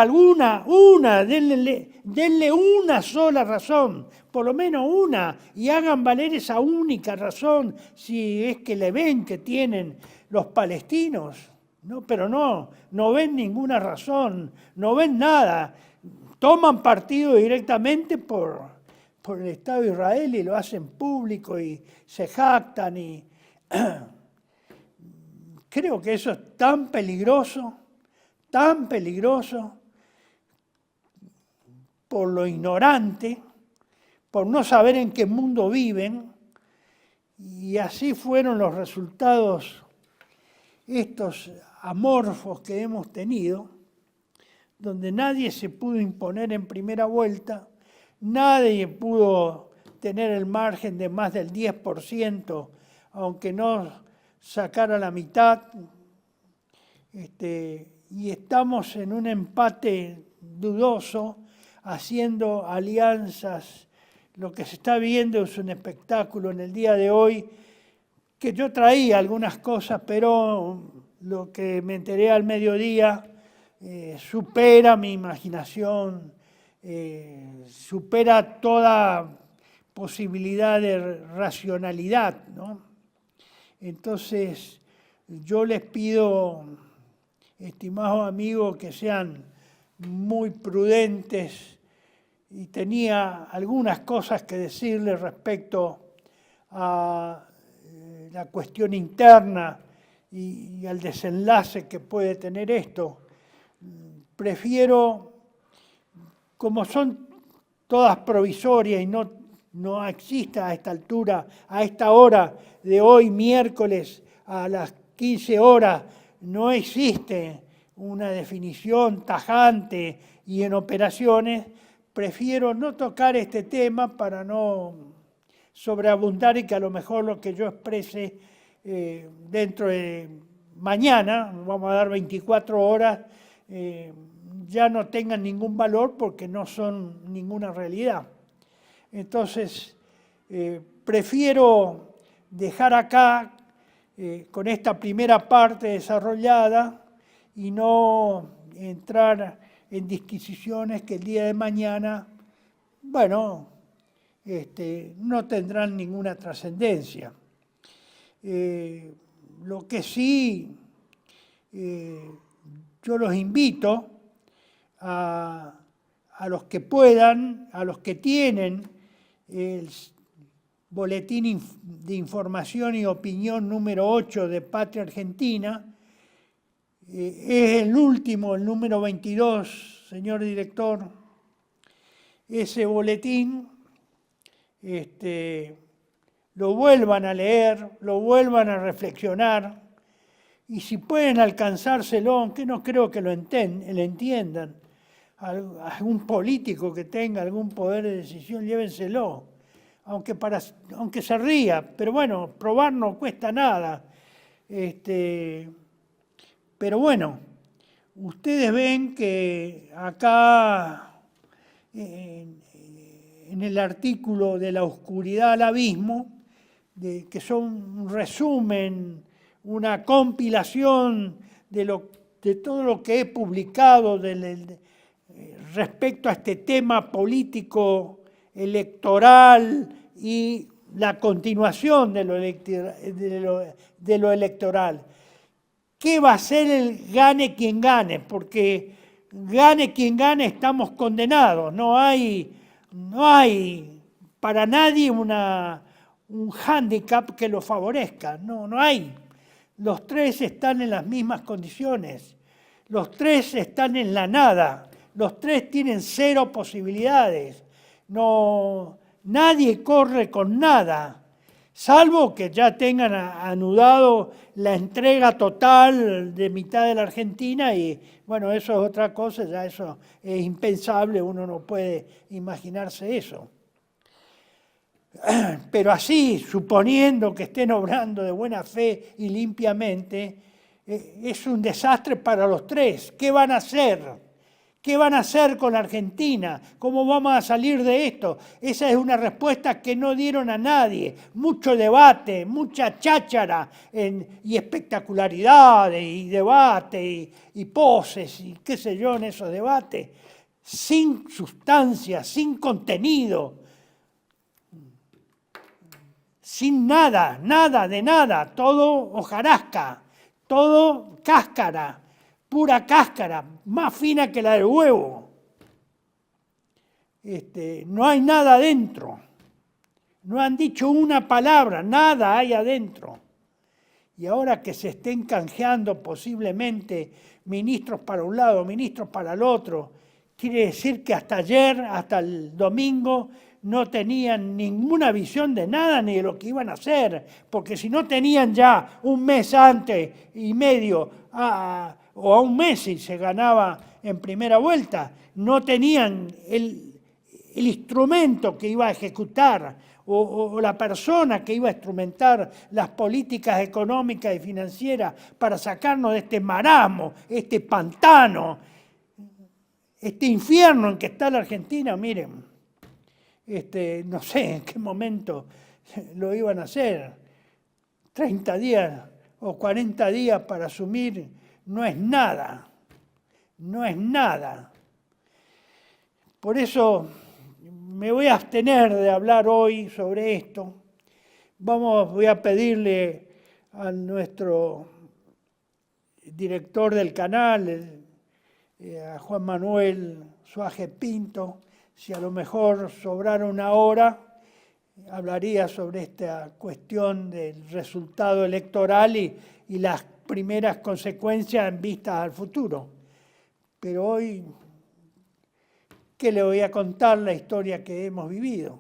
denle una sola razón, por lo menos una, y hagan valer esa única razón si es que le ven que tienen los palestinos. No, pero no ven ninguna razón, no ven nada. Toman partido directamente por el Estado de Israel y lo hacen público y se jactan. Y creo que eso es tan peligroso por lo ignorante, por no saber en qué mundo viven, y así fueron los resultados estos amorfos que hemos tenido, donde nadie se pudo imponer en primera vuelta, nadie pudo tener el margen de más del 10%, aunque no sacara la mitad, y estamos en un empate dudoso, haciendo alianzas. Lo que se está viendo es un espectáculo en el día de hoy, que yo traía algunas cosas, pero lo que me enteré al mediodía supera mi imaginación, supera toda posibilidad de racionalidad, ¿no? Entonces, yo les pido, estimados amigos, que sean muy prudentes, y tenía algunas cosas que decirles respecto a la cuestión interna y al desenlace que puede tener esto. Prefiero, como son todas provisorias y no existe a esta altura, a esta hora de hoy, miércoles, a las 15 horas, no existe una definición tajante y en operaciones, prefiero no tocar este tema para no sobreabundar y que a lo mejor lo que yo exprese dentro de mañana, vamos a dar 24 horas, ya no tengan ningún valor porque no son ninguna realidad. Entonces, prefiero dejar acá con esta primera parte desarrollada y no entrar en disquisiciones que el día de mañana, bueno, no tendrán ninguna trascendencia. Lo que sí, yo los invito a los que puedan, a los que tienen el Boletín de Información y Opinión número 8 de Patria Argentina, es el último, el número 22, señor director. Ese boletín lo vuelvan a leer, lo vuelvan a reflexionar, y si pueden alcanzárselo, aunque no creo que lo entiendan, algún político que tenga algún poder de decisión, llévenselo aunque se ría, pero bueno, probar no cuesta nada. Pero bueno, ustedes ven que acá en el artículo de la oscuridad al abismo, que son un resumen, una compilación de todo lo que he publicado respecto a este tema político electoral y la continuación de lo electoral. ¿Qué va a ser el gane quien gane? Porque gane quien gane estamos condenados. No hay para nadie un hándicap que lo favorezca. No hay. Los tres están en las mismas condiciones. Los tres están en la nada. Los tres tienen cero posibilidades. Nadie corre con nada, salvo que ya tengan anudado la entrega total de mitad de la Argentina y bueno, eso es otra cosa, ya eso es impensable, uno no puede imaginarse eso. Pero así, suponiendo que estén obrando de buena fe y limpiamente, es un desastre para los tres. ¿Qué van a hacer? ¿Qué van a hacer con la Argentina? ¿Cómo vamos a salir de esto? Esa es una respuesta que no dieron a nadie. Mucho debate, mucha cháchara y espectacularidades y debate y poses y qué sé yo en esos debates, sin sustancia, sin contenido, sin nada, nada de nada, todo hojarasca, todo cáscara. Pura cáscara, más fina que la del huevo. No hay nada adentro. No han dicho una palabra, nada hay adentro. Y ahora que se estén canjeando posiblemente ministros para un lado, ministros para el otro, quiere decir que hasta ayer, hasta el domingo, no tenían ninguna visión de nada ni de lo que iban a hacer, porque si no tenían ya un mes antes y medio o a un mes si se ganaba en primera vuelta, no tenían el instrumento que iba a ejecutar o la persona que iba a instrumentar las políticas económicas y financieras para sacarnos de este marasmo, este pantano, este infierno en que está la Argentina. Miren, no sé en qué momento lo iban a hacer, 30 días o 40 días para asumir. No es nada, no es nada. Por eso me voy a abstener de hablar hoy sobre esto. Voy a pedirle a nuestro director del canal, a Juan Manuel Suárez Pinto, si a lo mejor sobrara una hora, hablaría sobre esta cuestión del resultado electoral y las primeras consecuencias en vistas al futuro. Pero hoy, ¿qué le voy a contar? La historia que hemos vivido.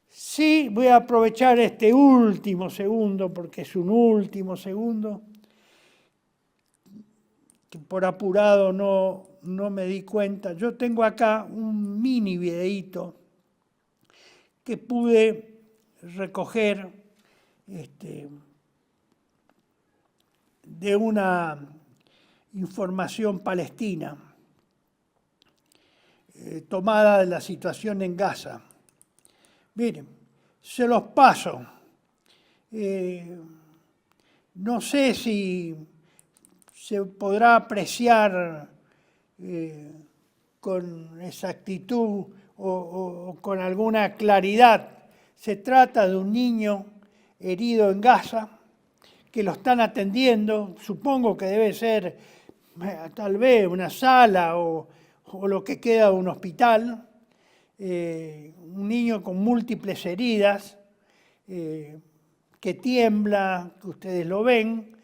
Sí, voy a aprovechar este último segundo, porque es un último segundo, que por apurado no me di cuenta. Yo tengo acá un mini videíto que pude recoger de una información palestina tomada de la situación en Gaza. Miren, se los paso. No sé si se podrá apreciar con exactitud o con alguna claridad. Se trata de un niño herido en Gaza, que lo están atendiendo, supongo que debe ser tal vez una sala o lo que queda de un hospital, un niño con múltiples heridas, que tiembla, que ustedes lo ven,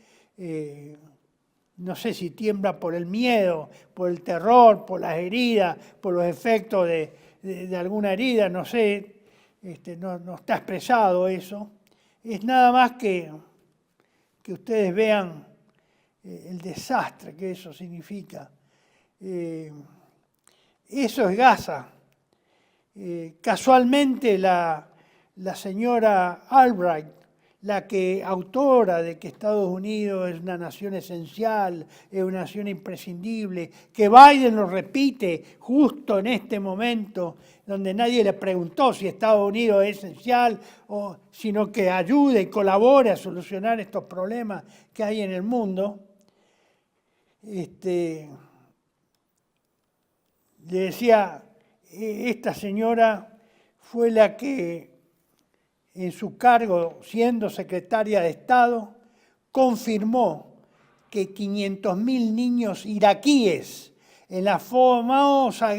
no sé si tiembla por el miedo, por el terror, por las heridas, por los efectos de alguna herida, no sé, no está expresado eso. Es nada más que ustedes vean el desastre que eso significa. Eso es Gaza. Casualmente la señora Albright, la autora de que Estados Unidos es una nación esencial, es una nación imprescindible, que Biden lo repite justo en este momento, donde nadie le preguntó si Estados Unidos es esencial, sino que ayude y colabore a solucionar estos problemas que hay en el mundo. Le decía, esta señora fue la que en su cargo, siendo secretaria de Estado, confirmó que 500.000 niños iraquíes en la famosa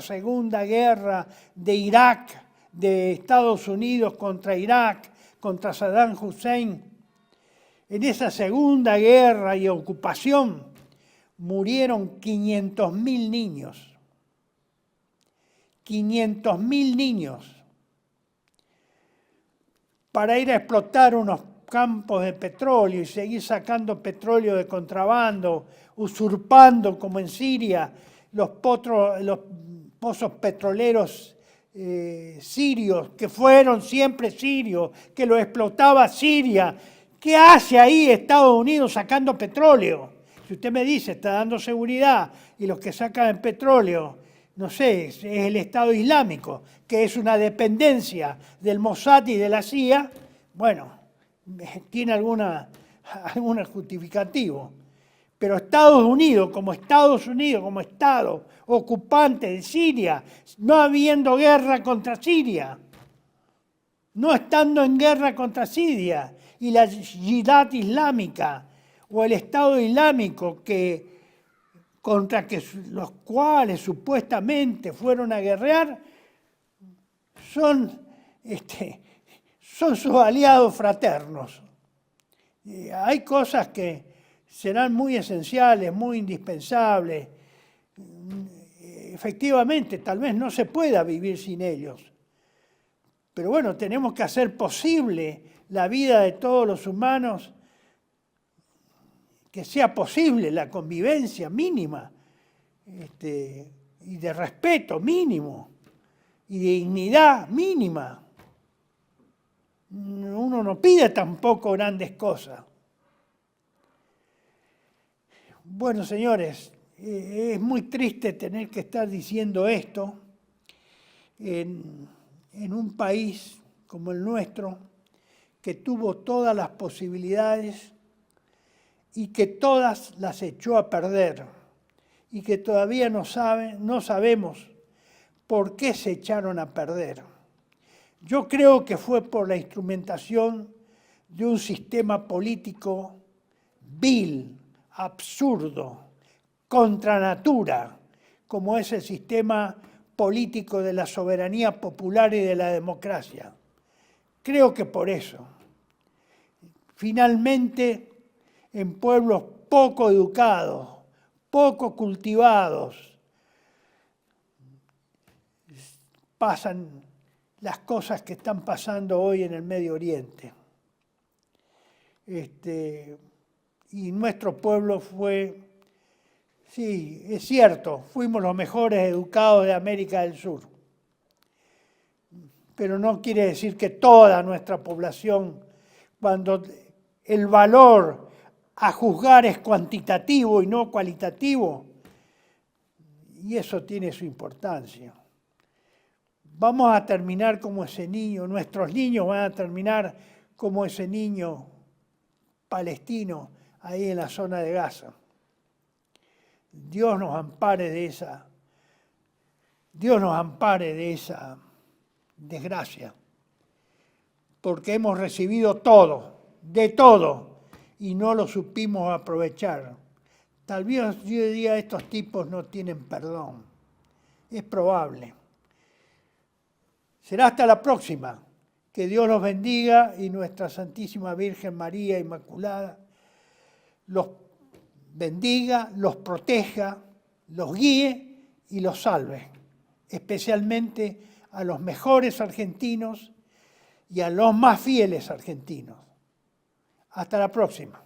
Segunda Guerra de Irak, de Estados Unidos contra Irak, contra Saddam Hussein, en esa Segunda Guerra y ocupación murieron 500.000 niños. 500.000 niños. Para ir a explotar unos campos de petróleo y seguir sacando petróleo de contrabando, usurpando, como en Siria, los pozos petroleros sirios, que fueron siempre sirios, que lo explotaba Siria. ¿Qué hace ahí Estados Unidos sacando petróleo? Si usted me dice, está dando seguridad y los que sacan el petróleo, no sé, es el Estado Islámico, que es una dependencia del Mossad y de la CIA, bueno, tiene alguna justificativo. Pero Estados Unidos, como Estado ocupante de Siria, no habiendo guerra contra Siria, no estando en guerra contra Siria, y la Yihad Islámica, o el Estado Islámico contra los cuales supuestamente fueron a guerrear, son sus aliados fraternos. Hay cosas que serán muy esenciales, muy indispensables. Efectivamente, tal vez no se pueda vivir sin ellos. Pero bueno, tenemos que hacer posible la vida de todos los humanos, que sea posible la convivencia mínima, y de respeto mínimo, y de dignidad mínima. Uno no pide tampoco grandes cosas. Bueno, señores, es muy triste tener que estar diciendo esto en un país como el nuestro, que tuvo todas las posibilidades y que todas las echó a perder, y que todavía no sabemos por qué se echaron a perder. Yo creo que fue por la instrumentación de un sistema político vil, absurdo, contra natura, como es el sistema político de la soberanía popular y de la democracia. Creo que por eso. Finalmente, en pueblos poco educados, poco cultivados, pasan las cosas que están pasando hoy en el Medio Oriente. Y nuestro pueblo fue, sí, es cierto, fuimos los mejores educados de América del Sur. Pero no quiere decir que toda nuestra población, cuando el valor a juzgar es cuantitativo y no cualitativo, y eso tiene su importancia. Vamos a terminar como ese niño, nuestros niños van a terminar como ese niño palestino ahí en la zona de Gaza. Dios nos ampare de esa desgracia, porque hemos recibido todo, de todo, y no lo supimos aprovechar. Tal vez yo diría estos tipos no tienen perdón. Es probable. Será hasta la próxima. Que Dios los bendiga y nuestra Santísima Virgen María Inmaculada los bendiga, los proteja, los guíe y los salve. Especialmente a los mejores argentinos y a los más fieles argentinos. Hasta la próxima.